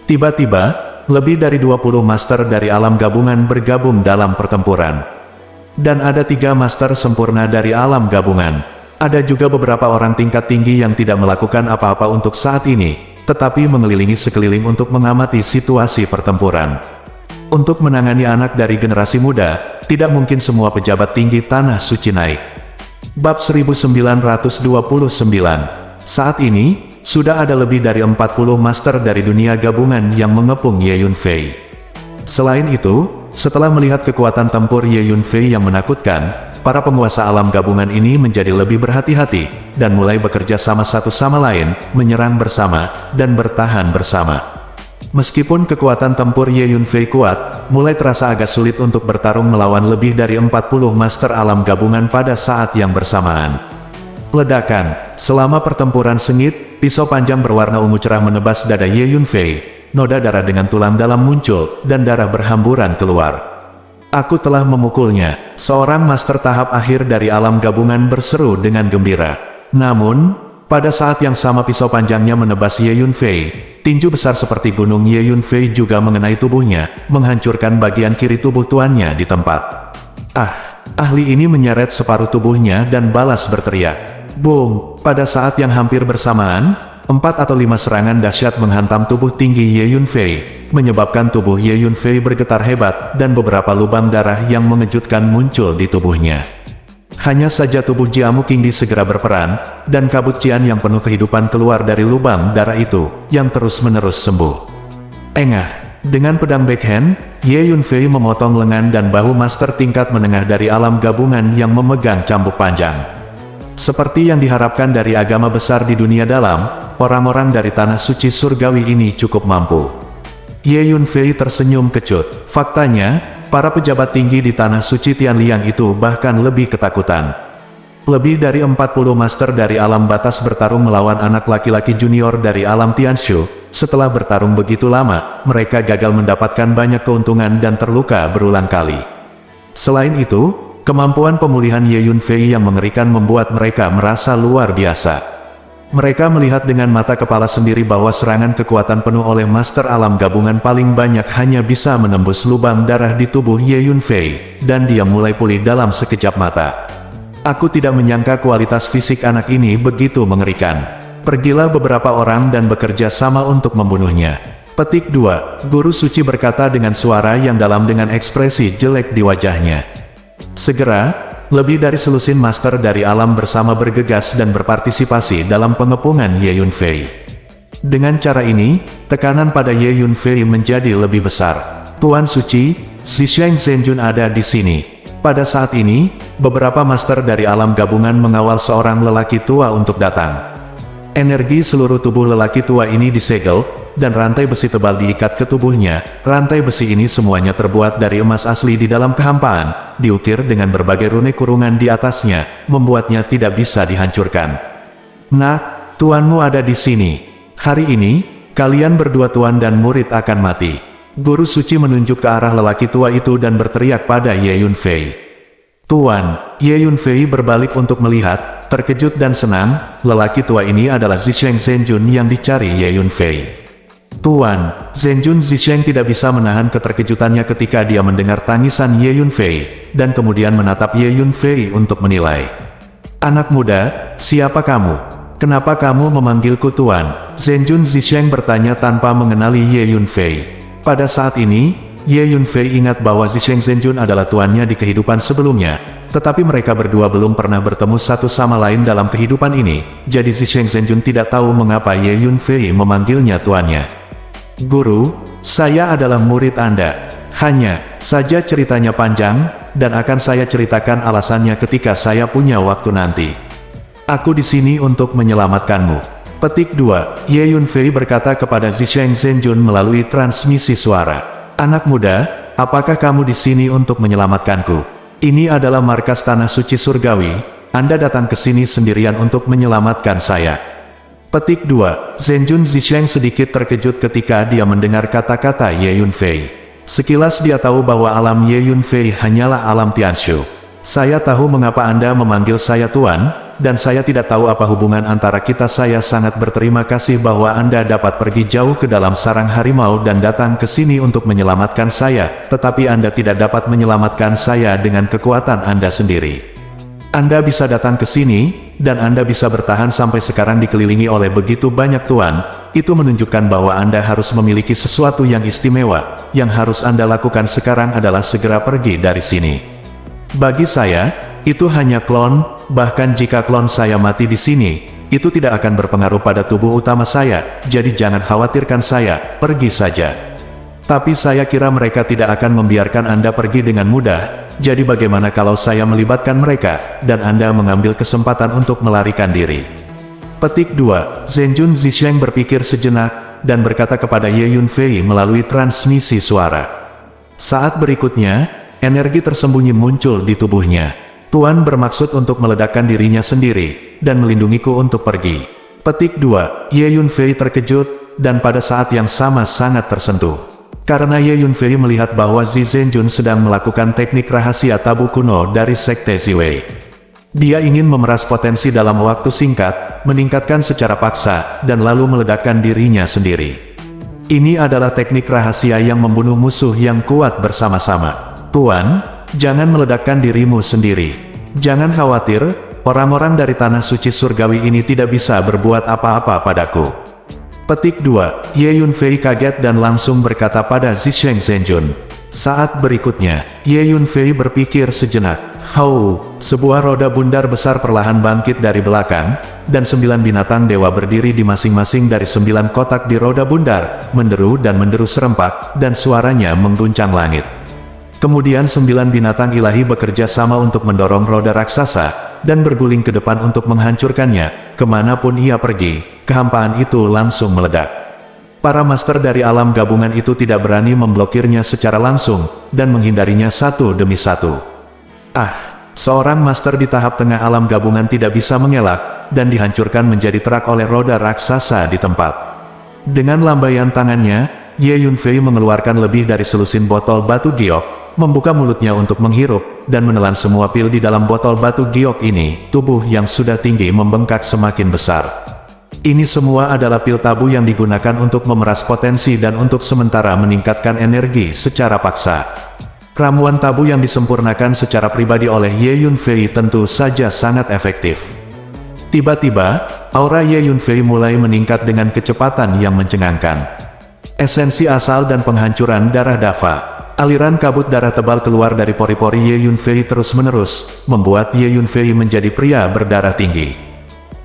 Tiba-tiba, lebih dari 20 master dari alam gabungan bergabung dalam pertempuran. Dan ada 3 master sempurna dari alam gabungan. Ada juga beberapa orang tingkat tinggi yang tidak melakukan apa-apa untuk saat ini, tetapi mengelilingi sekeliling untuk mengamati situasi pertempuran. Untuk menangani anak dari generasi muda, tidak mungkin semua pejabat tinggi Tanah Suci naik. Bab 1929. Saat ini, sudah ada lebih dari 40 master dari dunia gabungan yang mengepung Ye Yunfei. Selain itu, setelah melihat kekuatan tempur Ye Yunfei yang menakutkan, para penguasa alam gabungan ini menjadi lebih berhati-hati, dan mulai bekerja sama satu sama lain, menyerang bersama, dan bertahan bersama. Meskipun kekuatan tempur Ye Yunfei kuat, mulai terasa agak sulit untuk bertarung melawan lebih dari 40 master alam gabungan pada saat yang bersamaan. Ledakan, selama pertempuran sengit, pisau panjang berwarna ungu cerah menebas dada Ye Yunfei, noda darah dengan tulang dalam muncul, dan darah berhamburan keluar. Aku telah memukulnya, seorang master tahap akhir dari alam gabungan berseru dengan gembira. Namun, pada saat yang sama pisau panjangnya menebas Ye Yunfei, tinju besar seperti gunung Ye Yunfei juga mengenai tubuhnya, menghancurkan bagian kiri tubuh tuannya di tempat. Ahli ini menyeret separuh tubuhnya dan balas berteriak. Boom! Pada saat yang hampir bersamaan, 4 atau 5 serangan dahsyat menghantam tubuh tinggi Ye Yunfei, menyebabkan tubuh Ye Yunfei bergetar hebat, dan beberapa lubang darah yang mengejutkan muncul di tubuhnya. Hanya saja tubuh Jiamu Qingdi segera berperan, dan kabut cian yang penuh kehidupan keluar dari lubang darah itu, yang terus-menerus sembuh. Engah! Dengan pedang backhand, Ye Yunfei memotong lengan dan bahu master tingkat menengah dari alam gabungan yang memegang cambuk panjang. Seperti yang diharapkan dari agama besar di dunia dalam, orang-orang dari Tanah Suci Surgawi ini cukup mampu. Ye Yunfei tersenyum kecut. Faktanya, para pejabat tinggi di Tanah Suci Tianliang itu bahkan lebih ketakutan. Lebih dari 40 master dari alam batas bertarung melawan anak laki-laki junior dari alam Tianshu. Setelah bertarung begitu lama, mereka gagal mendapatkan banyak keuntungan dan terluka berulang kali. Selain itu, kemampuan pemulihan Ye Yunfei yang mengerikan membuat mereka merasa luar biasa. Mereka melihat dengan mata kepala sendiri bahwa serangan kekuatan penuh oleh Master Alam Gabungan paling banyak hanya bisa menembus lubang darah di tubuh Ye Yunfei, dan dia mulai pulih dalam sekejap mata. Aku tidak menyangka kualitas fisik anak ini begitu mengerikan. Pergilah beberapa orang dan bekerja sama untuk membunuhnya. Petik 2. Guru suci berkata dengan suara yang dalam dengan ekspresi jelek di wajahnya. Segera, lebih dari selusin master dari alam bersama bergegas dan berpartisipasi dalam pengepungan Ye Yunfei. Dengan cara ini, tekanan pada Ye Yunfei menjadi lebih besar. Tuan Suci, Zisheng Zhenjun ada di sini. Pada saat ini, beberapa master dari alam gabungan mengawal seorang lelaki tua untuk datang. Energi seluruh tubuh lelaki tua ini disegel, dan rantai besi tebal diikat ke tubuhnya. Rantai besi ini semuanya terbuat dari emas asli di dalam kehampaan, diukir dengan berbagai rune kurungan di atasnya, membuatnya tidak bisa dihancurkan. Nah, tuanmu ada di sini. Hari ini, kalian berdua tuan dan murid akan mati. Guru suci menunjuk ke arah lelaki tua itu dan berteriak pada Ye Yunfei. Tuan, Ye Yunfei berbalik untuk melihat, terkejut dan senang, lelaki tua ini adalah Zisheng Zhenjun yang dicari Ye Yunfei. Tuan, Zhenjun Zisheng tidak bisa menahan keterkejutannya ketika dia mendengar tangisan Ye Yunfei, dan kemudian menatap Ye Yunfei untuk menilai. Anak muda, siapa kamu? Kenapa kamu memanggilku Tuan? Zhenjun Zisheng bertanya tanpa mengenali Ye Yunfei. Pada saat ini, Ye Yunfei ingat bahwa Zisheng Zhenjun adalah tuannya di kehidupan sebelumnya, tetapi mereka berdua belum pernah bertemu satu sama lain dalam kehidupan ini, jadi Zisheng Zhenjun tidak tahu mengapa Ye Yunfei memanggilnya tuannya. Guru, saya adalah murid Anda. Hanya saja ceritanya panjang, dan akan saya ceritakan alasannya ketika saya punya waktu nanti. Aku di sini untuk menyelamatkanmu. Petik 2. Ye Yunfei berkata kepada Zisheng Zhenjun melalui transmisi suara. Anak muda, apakah kamu di sini untuk menyelamatkanku? Ini adalah markas tanah suci surgawi. Anda datang ke sini sendirian untuk menyelamatkan saya. Petik 2. Zhenjun Zisheng sedikit terkejut ketika dia mendengar kata-kata Ye Yunfei. Sekilas dia tahu bahwa alam Ye Yunfei hanyalah alam Tianshu. Saya tahu mengapa Anda memanggil saya Tuan, dan saya tidak tahu apa hubungan antara kita. Saya sangat berterima kasih bahwa Anda dapat pergi jauh ke dalam sarang harimau dan datang ke sini untuk menyelamatkan saya, tetapi Anda tidak dapat menyelamatkan saya dengan kekuatan Anda sendiri. Anda bisa datang ke sini, dan Anda bisa bertahan sampai sekarang dikelilingi oleh begitu banyak tuan, itu menunjukkan bahwa Anda harus memiliki sesuatu yang istimewa. Yang harus Anda lakukan sekarang adalah segera pergi dari sini. Bagi saya, itu hanya klon, bahkan jika klon saya mati di sini, itu tidak akan berpengaruh pada tubuh utama saya, jadi jangan khawatirkan saya, pergi saja. Tapi saya kira mereka tidak akan membiarkan Anda pergi dengan mudah, jadi bagaimana kalau saya melibatkan mereka, dan Anda mengambil kesempatan untuk melarikan diri? Petik 2. Zhenjun Zisheng berpikir sejenak, dan berkata kepada Ye Yunfei melalui transmisi suara. Saat berikutnya, energi tersembunyi muncul di tubuhnya. Tuan bermaksud untuk meledakkan dirinya sendiri, dan melindungiku untuk pergi. Petik 2. Ye Yunfei terkejut, dan pada saat yang sama sangat tersentuh. Karena Ye Yunfei melihat bahwa Zhenjun sedang melakukan teknik rahasia tabu kuno dari Sekte Ziwei. Dia ingin memeras potensi dalam waktu singkat, meningkatkan secara paksa, dan lalu meledakkan dirinya sendiri. Ini adalah teknik rahasia yang membunuh musuh yang kuat bersama-sama. Tuan, jangan meledakkan dirimu sendiri. Jangan khawatir, orang-orang dari tanah suci surgawi ini tidak bisa berbuat apa-apa padaku. Petik 2. Ye Yunfei kaget dan langsung berkata pada Zisheng Zhenjun. Saat berikutnya, Ye Yunfei berpikir sejenak. Hau, sebuah roda bundar besar perlahan bangkit dari belakang, dan 9 binatang dewa berdiri di masing-masing dari 9 kotak di roda bundar, menderu dan menderu serempak, dan suaranya mengguncang langit. Kemudian 9 binatang ilahi bekerja sama untuk mendorong roda raksasa, dan berguling ke depan untuk menghancurkannya. Kemanapun ia pergi, kehampaan itu langsung meledak. Para master dari alam gabungan itu tidak berani memblokirnya secara langsung, dan menghindarinya satu demi satu. Seorang master di tahap tengah alam gabungan tidak bisa mengelak, dan dihancurkan menjadi terak oleh roda raksasa di tempat. Dengan lambaian tangannya, Ye Yunfei mengeluarkan lebih dari selusin botol batu giok, membuka mulutnya untuk menghirup, dan menelan semua pil di dalam botol batu giok ini. Tubuh yang sudah tinggi membengkak semakin besar. Ini semua adalah pil tabu yang digunakan untuk memeras potensi dan untuk sementara meningkatkan energi secara paksa. Ramuan tabu yang disempurnakan secara pribadi oleh Ye Yunfei tentu saja sangat efektif. Tiba-tiba, aura Ye Yunfei mulai meningkat dengan kecepatan yang mencengangkan. Esensi asal dan penghancuran darah Dava. Aliran kabut darah tebal keluar dari pori-pori Ye Yunfei terus-menerus, membuat Ye Yunfei menjadi pria berdarah tinggi.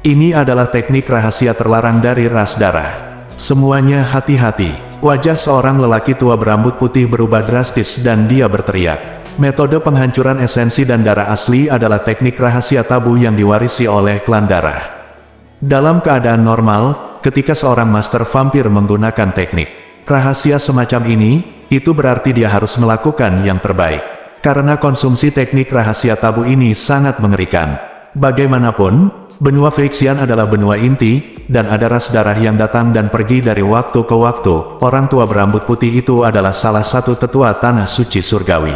Ini adalah teknik rahasia terlarang dari ras darah. Semuanya hati-hati. Wajah seorang lelaki tua berambut putih berubah drastis dan dia berteriak. Metode penghancuran esensi dan darah asli adalah teknik rahasia tabu yang diwarisi oleh klan darah. Dalam keadaan normal, ketika seorang master vampir menggunakan teknik rahasia semacam ini, itu berarti dia harus melakukan yang terbaik. Karena konsumsi teknik rahasia tabu ini sangat mengerikan. Bagaimanapun, benua Phyrexian adalah benua inti, dan ada ras darah yang datang dan pergi dari waktu ke waktu. Orang tua berambut putih itu adalah salah satu tetua tanah suci surgawi.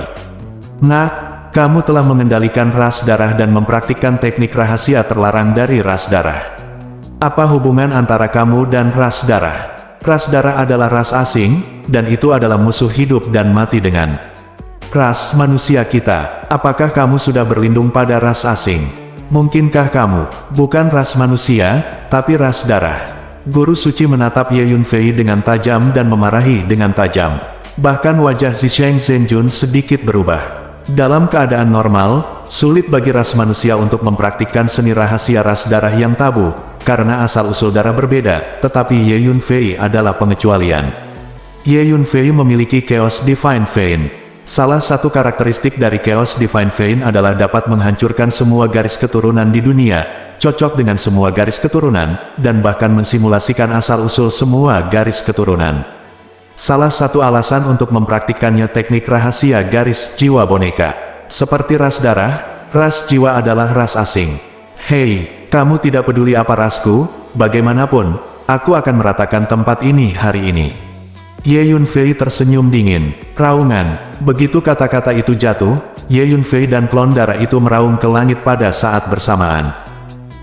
Nah, kamu telah mengendalikan ras darah dan mempraktikkan teknik rahasia terlarang dari ras darah. Apa hubungan antara kamu dan ras darah? Ras darah adalah ras asing, dan itu adalah musuh hidup dan mati dengan ras manusia kita. Apakah kamu sudah berlindung pada ras asing? Mungkinkah kamu bukan ras manusia, tapi ras darah? Guru suci menatap Ye Yunfei dengan tajam dan memarahi dengan tajam. Bahkan wajah Zisheng Zhenjun sedikit berubah. Dalam keadaan normal, sulit bagi ras manusia untuk mempraktikkan seni rahasia ras darah yang tabu, karena asal-usul darah berbeda, tetapi Ye Yunfei adalah pengecualian. Ye Yunfei memiliki Chaos Divine Vein. Salah satu karakteristik dari Chaos Divine Vein adalah dapat menghancurkan semua garis keturunan di dunia, cocok dengan semua garis keturunan, dan bahkan mensimulasikan asal-usul semua garis keturunan. Salah satu alasan untuk mempraktikkannya teknik rahasia garis jiwa boneka. Seperti ras darah, ras jiwa adalah ras asing. Hei, kamu tidak peduli apa rasku, bagaimanapun, aku akan meratakan tempat ini hari ini. Ye Yunfei tersenyum dingin. Raungan. Begitu kata-kata itu jatuh, Ye Yunfei dan klon darah itu meraung ke langit pada saat bersamaan.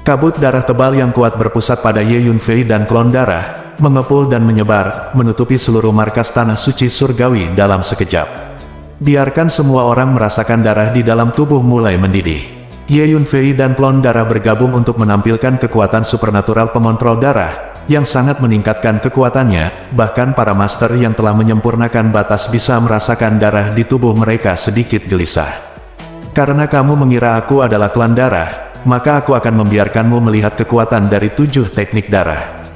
Kabut darah tebal yang kuat berpusat pada Ye Yunfei dan klon darah, mengepul dan menyebar, menutupi seluruh markas tanah suci surgawi dalam sekejap. Biarkan semua orang merasakan darah di dalam tubuh mulai mendidih. Ye Yunfei dan klon darah bergabung untuk menampilkan kekuatan supernatural pengontrol darah, yang sangat meningkatkan kekuatannya, bahkan para master yang telah menyempurnakan batas bisa merasakan darah di tubuh mereka sedikit gelisah. Karena kamu mengira aku adalah klan darah, maka aku akan membiarkanmu melihat kekuatan dari 7 teknik darah.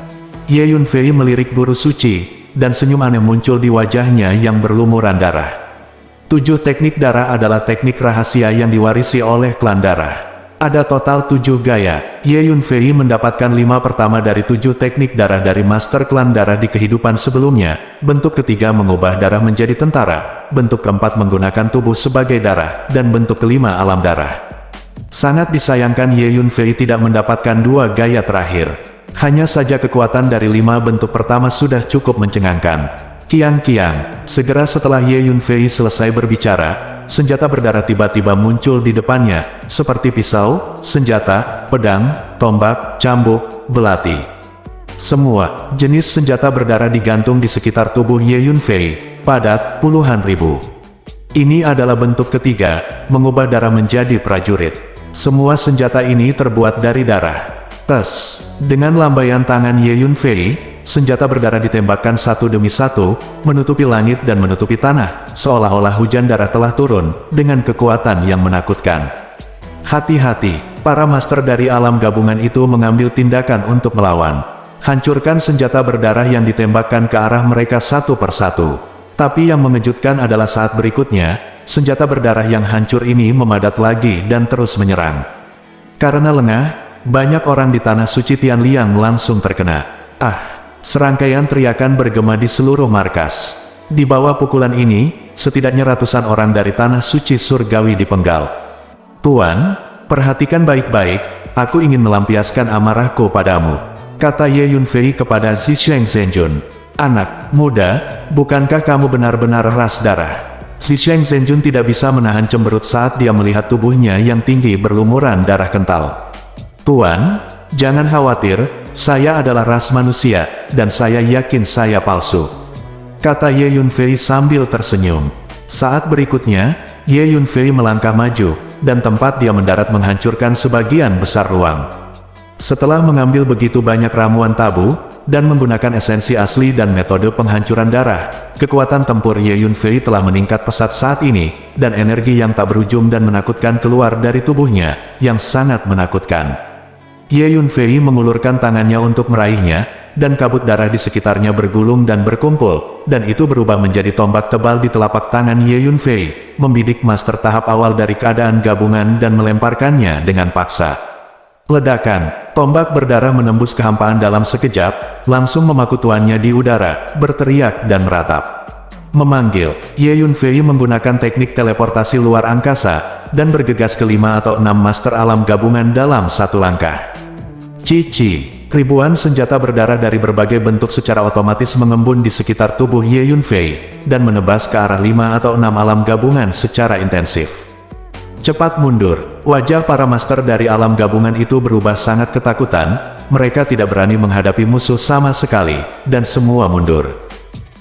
Ye Yunfei melirik guru suci, dan senyum aneh muncul di wajahnya yang berlumuran darah. 7 teknik darah adalah teknik rahasia yang diwarisi oleh klan darah. Ada total 7 gaya. Ye Yunfei mendapatkan 5 pertama dari 7 teknik darah dari master klan darah di kehidupan sebelumnya. Bentuk ketiga mengubah darah menjadi tentara, bentuk keempat menggunakan tubuh sebagai darah, dan bentuk kelima alam darah. Sangat disayangkan Ye Yunfei tidak mendapatkan 2 gaya terakhir. Hanya saja kekuatan dari 5 bentuk pertama sudah cukup mencengangkan. Kiang-kiang, segera setelah Ye Yunfei selesai berbicara, senjata berdarah tiba-tiba muncul di depannya, seperti pisau, senjata, pedang, tombak, cambuk, belati. Semua jenis senjata berdarah digantung di sekitar tubuh Ye Yunfei, padat, puluhan ribu. Ini adalah bentuk ketiga, mengubah darah menjadi prajurit. Semua senjata ini terbuat dari darah. Tes, dengan lambaian tangan Ye Yunfei, senjata berdarah ditembakkan satu demi satu, menutupi langit dan menutupi tanah, seolah-olah hujan darah telah turun, dengan kekuatan yang menakutkan. Hati-hati, para master dari alam gabungan itu mengambil tindakan untuk melawan. Hancurkan senjata berdarah yang ditembakkan ke arah mereka satu persatu. Tapi yang mengejutkan adalah saat berikutnya, senjata berdarah yang hancur ini memadat lagi dan terus menyerang. Karena lengah, banyak orang di tanah suci Tianliang langsung terkena. Serangkaian teriakan bergema di seluruh markas. Di bawah pukulan ini, setidaknya ratusan orang dari tanah suci surgawi dipenggal. Tuan, perhatikan baik-baik, aku ingin melampiaskan amarahku padamu, kata Ye Yunfei kepada Zisheng Zhenjun. Anak muda, bukankah kamu benar-benar ras darah? Zisheng Zhenjun tidak bisa menahan cemberut saat dia melihat tubuhnya yang tinggi berlumuran darah kental. "Tuan, jangan khawatir, saya adalah ras manusia, dan saya yakin saya palsu," kata Ye Yunfei sambil tersenyum. Saat berikutnya, Ye Yunfei melangkah maju, dan tempat dia mendarat menghancurkan sebagian besar ruang. Setelah mengambil begitu banyak ramuan tabu, dan menggunakan esensi asli dan metode penghancuran darah, kekuatan tempur Ye Yunfei telah meningkat pesat saat ini, dan energi yang tak berujung dan menakutkan keluar dari tubuhnya, yang sangat menakutkan. Ye Yunfei mengulurkan tangannya untuk meraihnya, dan kabut darah di sekitarnya bergulung dan berkumpul, dan itu berubah menjadi tombak tebal di telapak tangan Ye Yunfei, membidik master tahap awal dari keadaan gabungan dan melemparkannya dengan paksa. Ledakan, tombak berdarah menembus kehampaan dalam sekejap, langsung memaku tuannya di udara, berteriak dan meratap. Memanggil, Ye Yunfei menggunakan teknik teleportasi luar angkasa, dan bergegas ke 5 atau 6 master alam gabungan dalam satu langkah. Cici, ribuan senjata berdarah dari berbagai bentuk secara otomatis mengembun di sekitar tubuh Ye Yunfei, dan menebas ke arah 5 atau 6 alam gabungan secara intensif. Cepat mundur, wajah para master dari alam gabungan itu berubah sangat ketakutan, mereka tidak berani menghadapi musuh sama sekali, dan semua mundur.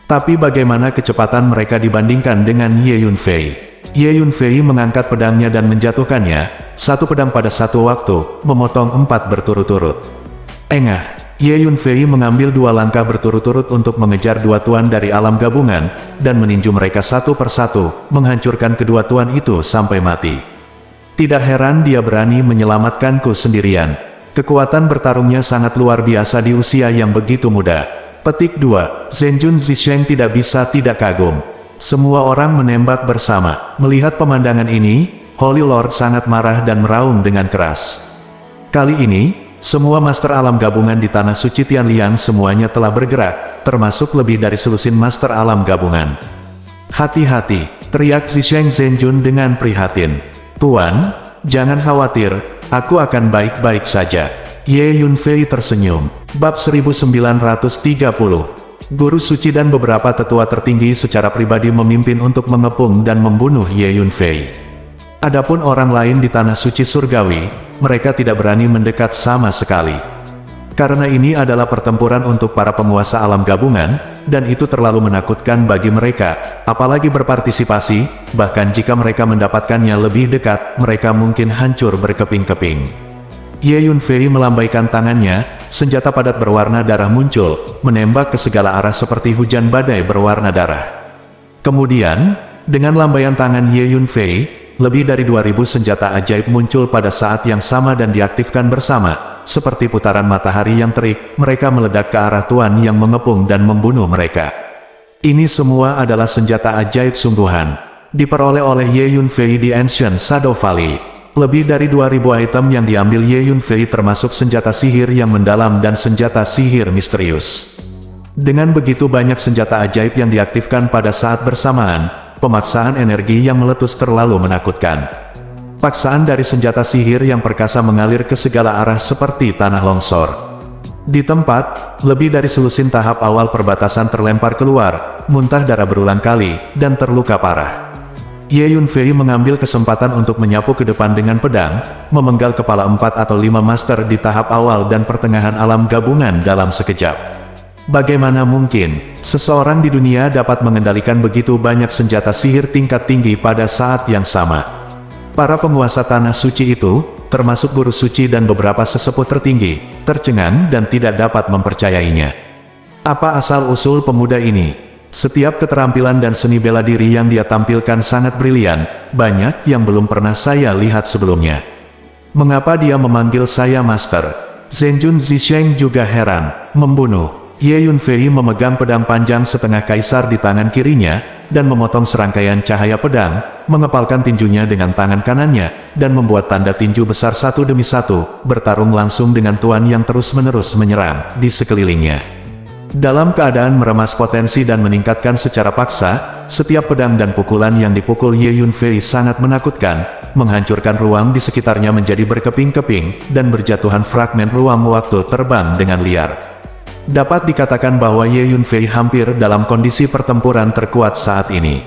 Tapi bagaimana kecepatan mereka dibandingkan dengan Ye Yunfei? Ye Yunfei mengangkat pedangnya dan menjatuhkannya, satu pedang pada satu waktu, memotong 4 berturut-turut. Engah, Ye Yunfei mengambil 2 langkah berturut-turut untuk mengejar 2 tuan dari alam gabungan, dan meninju mereka satu persatu, menghancurkan kedua tuan itu sampai mati. Tidak heran dia berani menyelamatkanku sendirian. Kekuatan bertarungnya sangat luar biasa di usia yang begitu muda. Petik 2, Zhenjun Zisheng tidak bisa tidak kagum. Semua orang menembak bersama. Melihat pemandangan ini, Holy Lord sangat marah dan meraung dengan keras. Kali ini, semua master alam gabungan di Tanah Suci Tianliang semuanya telah bergerak, termasuk lebih dari selusin master alam gabungan. "Hati-hati," teriak Zisheng Zhenjun dengan prihatin. "Tuan, jangan khawatir, aku akan baik-baik saja." Ye Yunfei tersenyum. Bab 1930. Guru suci dan beberapa tetua tertinggi secara pribadi memimpin untuk mengepung dan membunuh Ye Yunfei. Adapun orang lain di Tanah Suci Surgawi, mereka tidak berani mendekat sama sekali. Karena ini adalah pertempuran untuk para penguasa alam gabungan, dan itu terlalu menakutkan bagi mereka, apalagi berpartisipasi, bahkan jika mereka mendapatkannya lebih dekat, mereka mungkin hancur berkeping-keping. Ye Yunfei melambaikan tangannya, senjata padat berwarna darah muncul, menembak ke segala arah seperti hujan badai berwarna darah. Kemudian, dengan lambaian tangan Ye Yunfei, lebih dari 2000 senjata ajaib muncul pada saat yang sama dan diaktifkan bersama. Seperti putaran matahari yang terik, mereka meledak ke arah tuan yang mengepung dan membunuh mereka. Ini semua adalah senjata ajaib sungguhan. Diperoleh oleh Ye Yunfei di Ancient Shadow Valley. Lebih dari 2000 item yang diambil Ye Yunfei termasuk senjata sihir yang mendalam dan senjata sihir misterius. Dengan begitu banyak senjata ajaib yang diaktifkan pada saat bersamaan, pemaksaan energi yang meletus terlalu menakutkan. Paksaan dari senjata sihir yang perkasa mengalir ke segala arah seperti tanah longsor. Di tempat, lebih dari selusin tahap awal perbatasan terlempar keluar, muntah darah berulang kali, dan terluka parah. Ye Yunfei mengambil kesempatan untuk menyapu ke depan dengan pedang, memenggal kepala 4 atau 5 master di tahap awal dan pertengahan alam gabungan dalam sekejap. Bagaimana mungkin, seseorang di dunia dapat mengendalikan begitu banyak senjata sihir tingkat tinggi pada saat yang sama? Para penguasa Tanah Suci itu, termasuk guru suci dan beberapa sesepuh tertinggi, tercengang dan tidak dapat mempercayainya. Apa asal-usul pemuda ini? Setiap keterampilan dan seni bela diri yang dia tampilkan sangat brilian, banyak yang belum pernah saya lihat sebelumnya. Mengapa dia memanggil saya Master? Zhenjun Zisheng juga heran. Membunuh. Ye Yunfei memegang pedang panjang setengah kaisar di tangan kirinya, dan memotong serangkaian cahaya pedang, mengepalkan tinjunya dengan tangan kanannya, dan membuat tanda tinju besar satu demi satu, bertarung langsung dengan tuan yang terus-menerus menyerang di sekelilingnya. Dalam keadaan meremas potensi dan meningkatkan secara paksa, setiap pedang dan pukulan yang dipukul Ye Yunfei sangat menakutkan, menghancurkan ruang di sekitarnya menjadi berkeping-keping, dan berjatuhan fragmen ruang waktu terbang dengan liar. Dapat dikatakan bahwa Ye Yunfei hampir dalam kondisi pertempuran terkuat saat ini.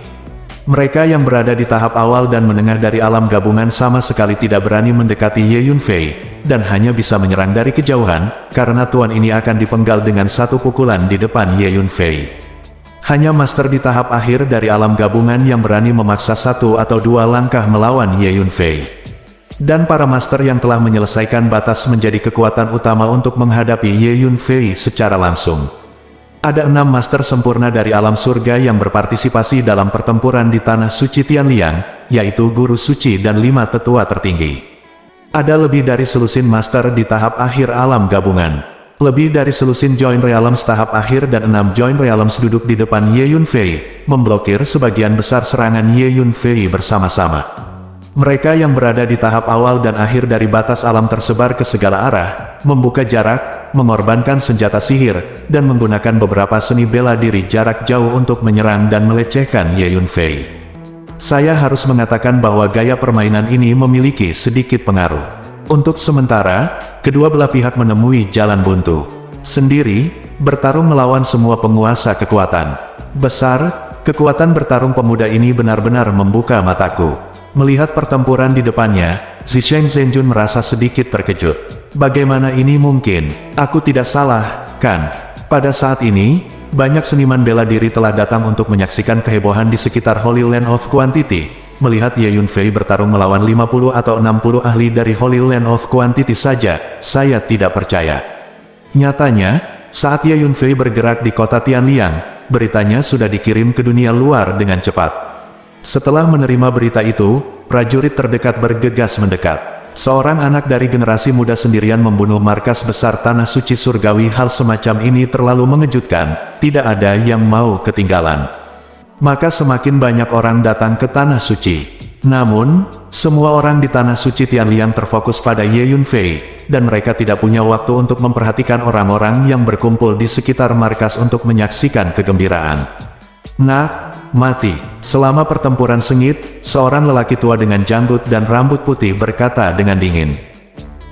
Mereka yang berada di tahap awal dan menengah dari alam gabungan sama sekali tidak berani mendekati Ye Yunfei, dan hanya bisa menyerang dari kejauhan, karena tuan ini akan dipenggal dengan satu pukulan di depan Ye Yunfei. Hanya master di tahap akhir dari alam gabungan yang berani memaksa satu atau dua langkah melawan Ye Yunfei. Dan para master yang telah menyelesaikan batas menjadi kekuatan utama untuk menghadapi Ye Yunfei secara langsung. Ada 6 master sempurna dari alam surga yang berpartisipasi dalam pertempuran di Tanah Suci Tianliang, yaitu Guru Suci dan 5 tetua tertinggi. Ada lebih dari selusin master di tahap akhir alam gabungan. Lebih dari selusin Joint Realms tahap akhir dan 6 Joint Realms duduk di depan Ye Yunfei, memblokir sebagian besar serangan Ye Yunfei bersama-sama. Mereka yang berada di tahap awal dan akhir dari batas alam tersebar ke segala arah, membuka jarak, mengorbankan senjata sihir, dan menggunakan beberapa seni bela diri jarak jauh untuk menyerang dan melecehkan Ye Yunfei. Saya harus mengatakan bahwa gaya permainan ini memiliki sedikit pengaruh. Untuk sementara, kedua belah pihak menemui jalan buntu. Sendiri, bertarung melawan semua penguasa kekuatan. Besar, kekuatan bertarung pemuda ini benar-benar membuka mataku. Melihat pertempuran di depannya, Zisheng Zhenjun merasa sedikit terkejut. Bagaimana ini mungkin? Aku tidak salah, kan? Pada saat ini, banyak seniman bela diri telah datang untuk menyaksikan kehebohan di sekitar Holy Land of Quantity. Melihat Ye Yunfei bertarung melawan 50 atau 60 ahli dari Holy Land of Quantity saja, saya tidak percaya. Nyatanya, saat Ye Yunfei bergerak di kota Tianliang, beritanya sudah dikirim ke dunia luar dengan cepat. Setelah menerima berita itu, prajurit terdekat bergegas mendekat. Seorang anak dari generasi muda sendirian membunuh markas besar Tanah Suci Surgawi. Hal semacam ini terlalu mengejutkan, tidak ada yang mau ketinggalan. Maka semakin banyak orang datang ke Tanah Suci. Namun, semua orang di Tanah Suci Tianliang terfokus pada Ye Yunfei, dan mereka tidak punya waktu untuk memperhatikan orang-orang yang berkumpul di sekitar markas untuk menyaksikan kegembiraan. Mati. Selama pertempuran sengit, seorang lelaki tua dengan janggut dan rambut putih berkata dengan dingin.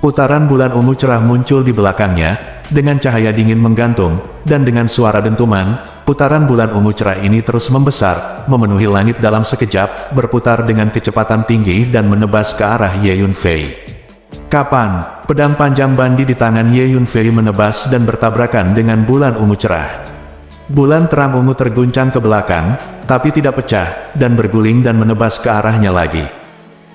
Putaran bulan ungu cerah muncul di belakangnya, dengan cahaya dingin menggantung, dan dengan suara dentuman, putaran bulan ungu cerah ini terus membesar, memenuhi langit dalam sekejap, berputar dengan kecepatan tinggi dan menebas ke arah Ye Yunfei. Kapan? Pedang panjang bandi di tangan Ye Yunfei menebas dan bertabrakan dengan bulan ungu cerah. Bulan terang ungu terguncang ke belakang, tapi tidak pecah, dan berguling dan menebas ke arahnya lagi.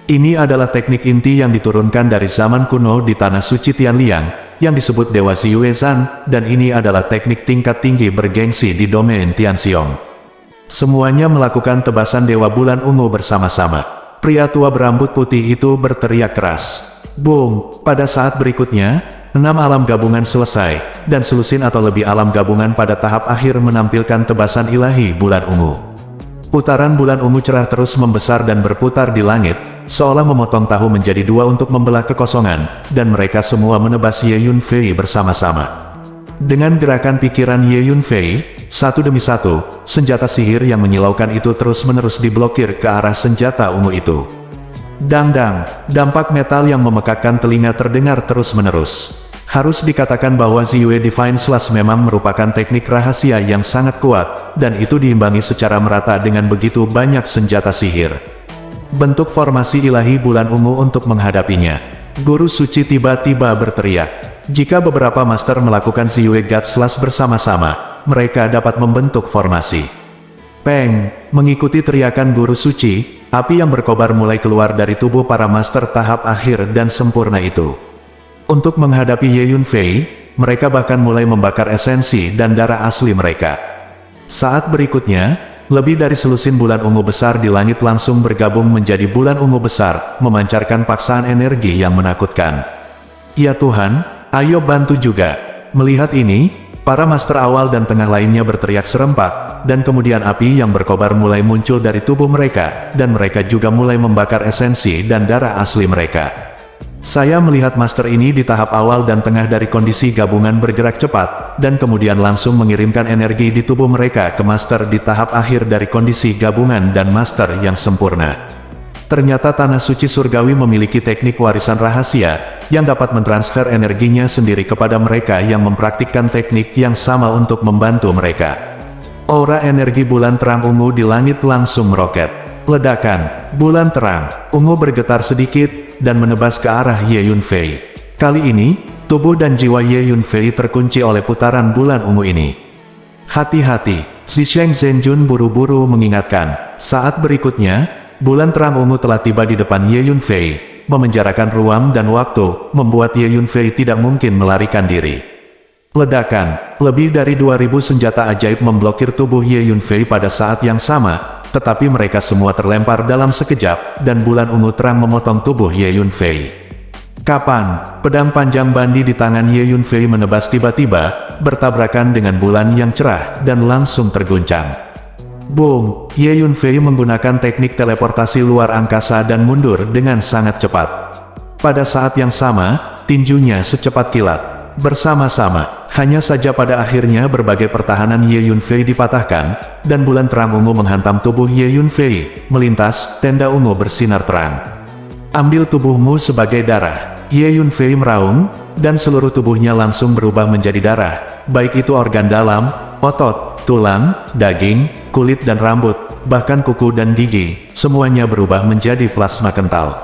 Ini adalah teknik inti yang diturunkan dari zaman kuno di Tanah Suci Tianliang, yang disebut Dewa Ziyuezhan, dan ini adalah teknik tingkat tinggi bergengsi di domain Tianxiong. Semuanya melakukan tebasan Dewa Bulan Ungu bersama-sama. Pria tua berambut putih itu berteriak keras. Boom! Pada saat berikutnya, 6 alam gabungan selesai, dan selusin atau lebih alam gabungan pada tahap akhir menampilkan tebasan ilahi bulan ungu. Putaran bulan ungu cerah terus membesar dan berputar di langit, seolah memotong tahu menjadi 2 untuk membelah kekosongan, dan mereka semua menebas Ye Yunfei bersama-sama. Dengan gerakan pikiran Ye Yunfei, satu demi satu, senjata sihir yang menyilaukan itu terus-menerus diblokir ke arah senjata ungu itu. Dang-dang, dampak metal yang memekakkan telinga terdengar terus-menerus. Harus dikatakan bahwa Ziyue Divine Slash memang merupakan teknik rahasia yang sangat kuat, dan itu diimbangi secara merata dengan begitu banyak senjata sihir. Bentuk formasi ilahi bulan ungu untuk menghadapinya. Guru Suci tiba-tiba berteriak. Jika beberapa master melakukan Ziyue God Slash bersama-sama, mereka dapat membentuk formasi. Peng! Mengikuti teriakan Guru Suci, api yang berkobar mulai keluar dari tubuh para master tahap akhir dan sempurna itu. Untuk menghadapi Ye Yunfei, mereka bahkan mulai membakar esensi dan darah asli mereka. Saat berikutnya, lebih dari selusin bulan ungu besar di langit langsung bergabung menjadi bulan ungu besar, memancarkan paksaan energi yang menakutkan. Ya Tuhan, ayo bantu juga. Melihat ini, para master awal dan tengah lainnya berteriak serempak, dan kemudian api yang berkobar mulai muncul dari tubuh mereka, dan mereka juga mulai membakar esensi dan darah asli mereka. Saya melihat master ini di tahap awal dan tengah dari kondisi gabungan bergerak cepat, dan kemudian langsung mengirimkan energi di tubuh mereka ke master di tahap akhir dari kondisi gabungan dan master yang sempurna. Ternyata Tanah Suci Surgawi memiliki teknik warisan rahasia, yang dapat mentransfer energinya sendiri kepada mereka yang mempraktikkan teknik yang sama untuk membantu mereka. Aura energi bulan terang ungu di langit langsung meroket. Ledakan, bulan terang, ungu bergetar sedikit, dan menebas ke arah Ye Yunfei. Kali ini, tubuh dan jiwa Ye Yunfei terkunci oleh putaran bulan ungu ini. Hati-hati, Zisheng Zhenjun buru-buru mengingatkan. Saat berikutnya, bulan terang ungu telah tiba di depan Ye Yunfei, memenjarakan ruang dan waktu, membuat Ye Yunfei tidak mungkin melarikan diri. Ledakan, lebih dari 2000 senjata ajaib memblokir tubuh Ye Yunfei pada saat yang sama, tetapi mereka semua terlempar dalam sekejap, dan bulan ungu terang memotong tubuh Ye Yunfei. Kapan, pedang panjang Bandi di tangan Ye Yunfei menebas tiba-tiba, bertabrakan dengan bulan yang cerah, dan langsung terguncang. Boom, Ye Yunfei menggunakan teknik teleportasi luar angkasa dan mundur dengan sangat cepat. Pada saat yang sama, tinjunya secepat kilat. Bersama-sama, hanya saja pada akhirnya berbagai pertahanan Ye Yunfei dipatahkan, dan bulan terang ungu menghantam tubuh Ye Yunfei, melintas, tenda ungu bersinar terang. Ambil tubuhmu sebagai darah. Ye Yunfei meraung, dan seluruh tubuhnya langsung berubah menjadi darah, baik itu organ dalam, otot, tulang, daging, kulit dan rambut, bahkan kuku dan gigi, semuanya berubah menjadi plasma kental.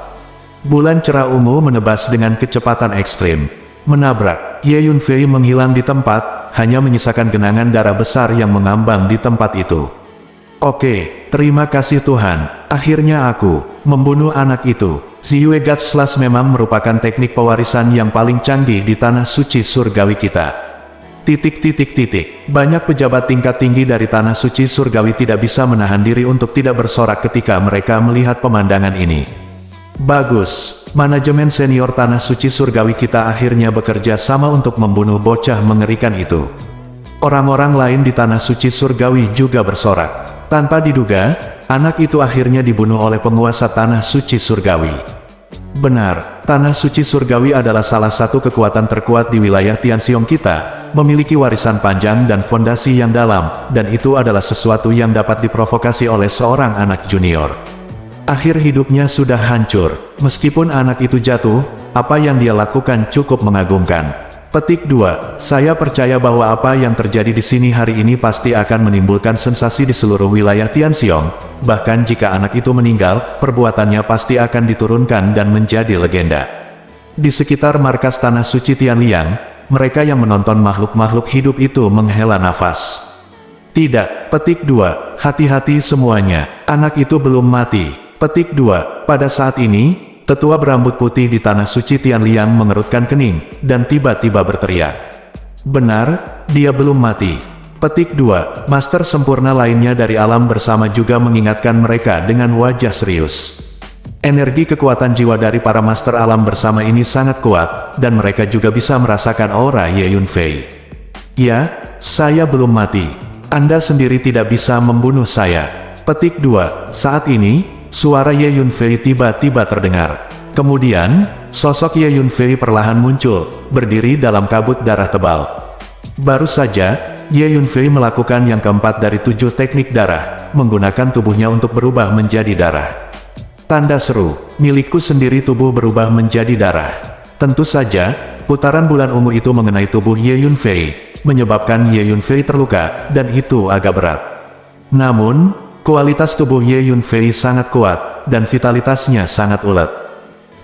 Bulan cerah ungu menebas dengan kecepatan ekstrim. Menabrak, Ye Yunfei menghilang di tempat, hanya menyisakan genangan darah besar yang mengambang di tempat itu. Oke, terima kasih Tuhan, akhirnya aku membunuh anak itu. Ziyue God Slash memang merupakan teknik pewarisan yang paling canggih di tanah suci surgawi kita. Banyak pejabat tingkat tinggi dari tanah suci surgawi tidak bisa menahan diri untuk tidak bersorak ketika mereka melihat pemandangan ini. Bagus, manajemen senior tanah suci surgawi kita akhirnya bekerja sama untuk membunuh bocah mengerikan itu. Orang-orang lain di tanah suci surgawi juga bersorak. Tanpa diduga, anak itu akhirnya dibunuh oleh penguasa tanah suci surgawi. Benar, tanah suci surgawi adalah salah satu kekuatan terkuat di wilayah Tianxiong kita, memiliki warisan panjang dan fondasi yang dalam, dan itu adalah sesuatu yang dapat diprovokasi oleh seorang anak junior. Akhir hidupnya sudah hancur, meskipun anak itu jatuh, apa yang dia lakukan cukup mengagumkan. Petik 2, saya percaya bahwa apa yang terjadi di sini hari ini pasti akan menimbulkan sensasi di seluruh wilayah Tianxiong, bahkan jika anak itu meninggal, perbuatannya pasti akan diturunkan dan menjadi legenda. Di sekitar markas tanah suci Tianliang, mereka yang menonton makhluk-makhluk hidup itu menghela nafas. Tidak, petik 2, hati-hati semuanya, anak itu belum mati. Petik 2, pada saat ini, tetua berambut putih di tanah suci Tianliang mengerutkan kening, dan tiba-tiba berteriak. Benar, dia belum mati. Petik 2, master sempurna lainnya dari alam bersama juga mengingatkan mereka dengan wajah serius. Energi kekuatan jiwa dari para master alam bersama ini sangat kuat, dan mereka juga bisa merasakan aura Ye Yunfei. Ya, saya belum mati. Anda sendiri tidak bisa membunuh saya. Petik 2, saat ini, suara Ye Yunfei tiba-tiba terdengar. Kemudian, sosok Ye Yunfei perlahan muncul, berdiri dalam kabut darah tebal. Baru saja, Ye Yunfei melakukan yang keempat dari 7 teknik darah, menggunakan tubuhnya untuk berubah menjadi darah. Tanda seru, milikku sendiri tubuh berubah menjadi darah. Tentu saja, putaran bulan ungu itu mengenai tubuh Ye Yunfei, menyebabkan Ye Yunfei terluka, dan itu agak berat. Namun, kualitas tubuh Ye Yunfei sangat kuat, dan vitalitasnya sangat ulet.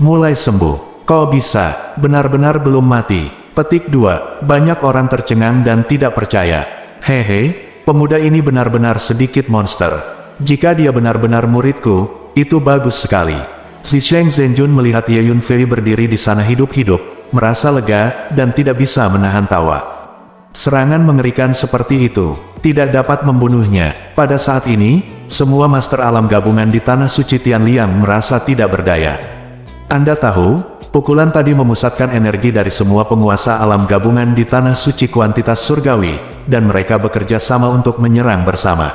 Mulai sembuh. Kau bisa, benar-benar belum mati. Petik 2, banyak orang tercengang dan tidak percaya. Hehe, pemuda ini benar-benar sedikit monster. Jika dia benar-benar muridku, itu bagus sekali. Zisheng Zhenjun melihat Ye Yunfei berdiri di sana hidup-hidup, merasa lega, dan tidak bisa menahan tawa. Serangan mengerikan seperti itu tidak dapat membunuhnya. Pada saat ini, semua master alam gabungan di tanah suci Tianliang merasa tidak berdaya. Anda tahu, pukulan tadi memusatkan energi dari semua penguasa alam gabungan di tanah suci kuantitas surgawi, dan mereka bekerja sama untuk menyerang bersama.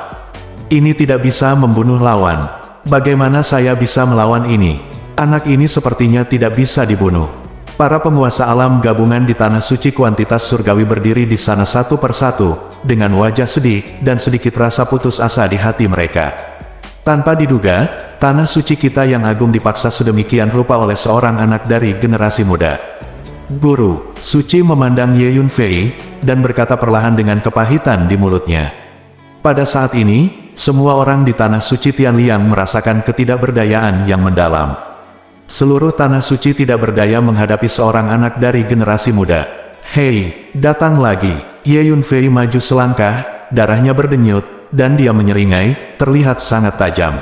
Ini tidak bisa membunuh lawan. Bagaimana saya bisa melawan ini? Anak ini sepertinya tidak bisa dibunuh. Para penguasa alam gabungan di tanah suci kuantitas surgawi berdiri di sana satu persatu, dengan wajah sedih, dan sedikit rasa putus asa di hati mereka. Tanpa diduga, tanah suci kita yang agung dipaksa sedemikian rupa oleh seorang anak dari generasi muda. Guru, Suci memandang Ye Yunfei, dan berkata perlahan dengan kepahitan di mulutnya. Pada saat ini, semua orang di Tanah Suci Tianliang merasakan ketidakberdayaan yang mendalam. Seluruh Tanah Suci tidak berdaya menghadapi seorang anak dari generasi muda. Hei, datang lagi. Ye Yunfei maju selangkah, darahnya berdenyut, dan dia menyeringai, terlihat sangat tajam.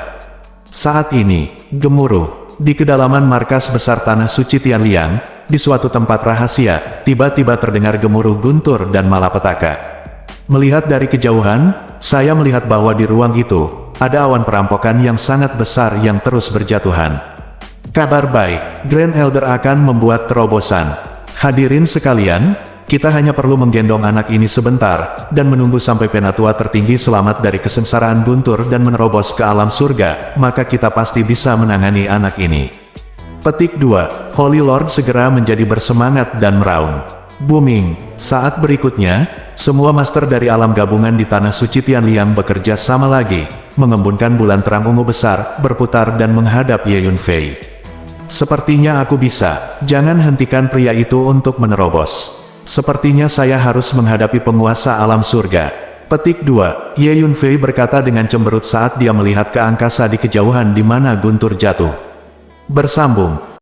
Saat ini, gemuruh. Di kedalaman markas besar Tanah Suci Tianliang, di suatu tempat rahasia, tiba-tiba terdengar gemuruh guntur dan malapetaka. Melihat dari kejauhan, saya melihat bahwa di ruang itu, ada awan perampokan yang sangat besar yang terus berjatuhan. Kabar baik, Grand Elder akan membuat terobosan. Hadirin sekalian, kita hanya perlu menggendong anak ini sebentar, dan menunggu sampai penatua tertinggi selamat dari kesengsaraan guntur dan menerobos ke alam surga, maka kita pasti bisa menangani anak ini. Petik 2. Holy Lord segera menjadi bersemangat dan meraung. Booming. Saat berikutnya, semua master dari alam gabungan di Tanah Suci Tianliang bekerja sama lagi, mengembunkan bulan terang ungu besar, berputar dan menghadap Ye Yunfei. Sepertinya aku bisa, jangan hentikan pria itu untuk menerobos. Sepertinya saya harus menghadapi penguasa alam surga. Petik 2. Ye Yunfei berkata dengan cemberut saat dia melihat ke angkasa di kejauhan di mana guntur jatuh. Bersambung.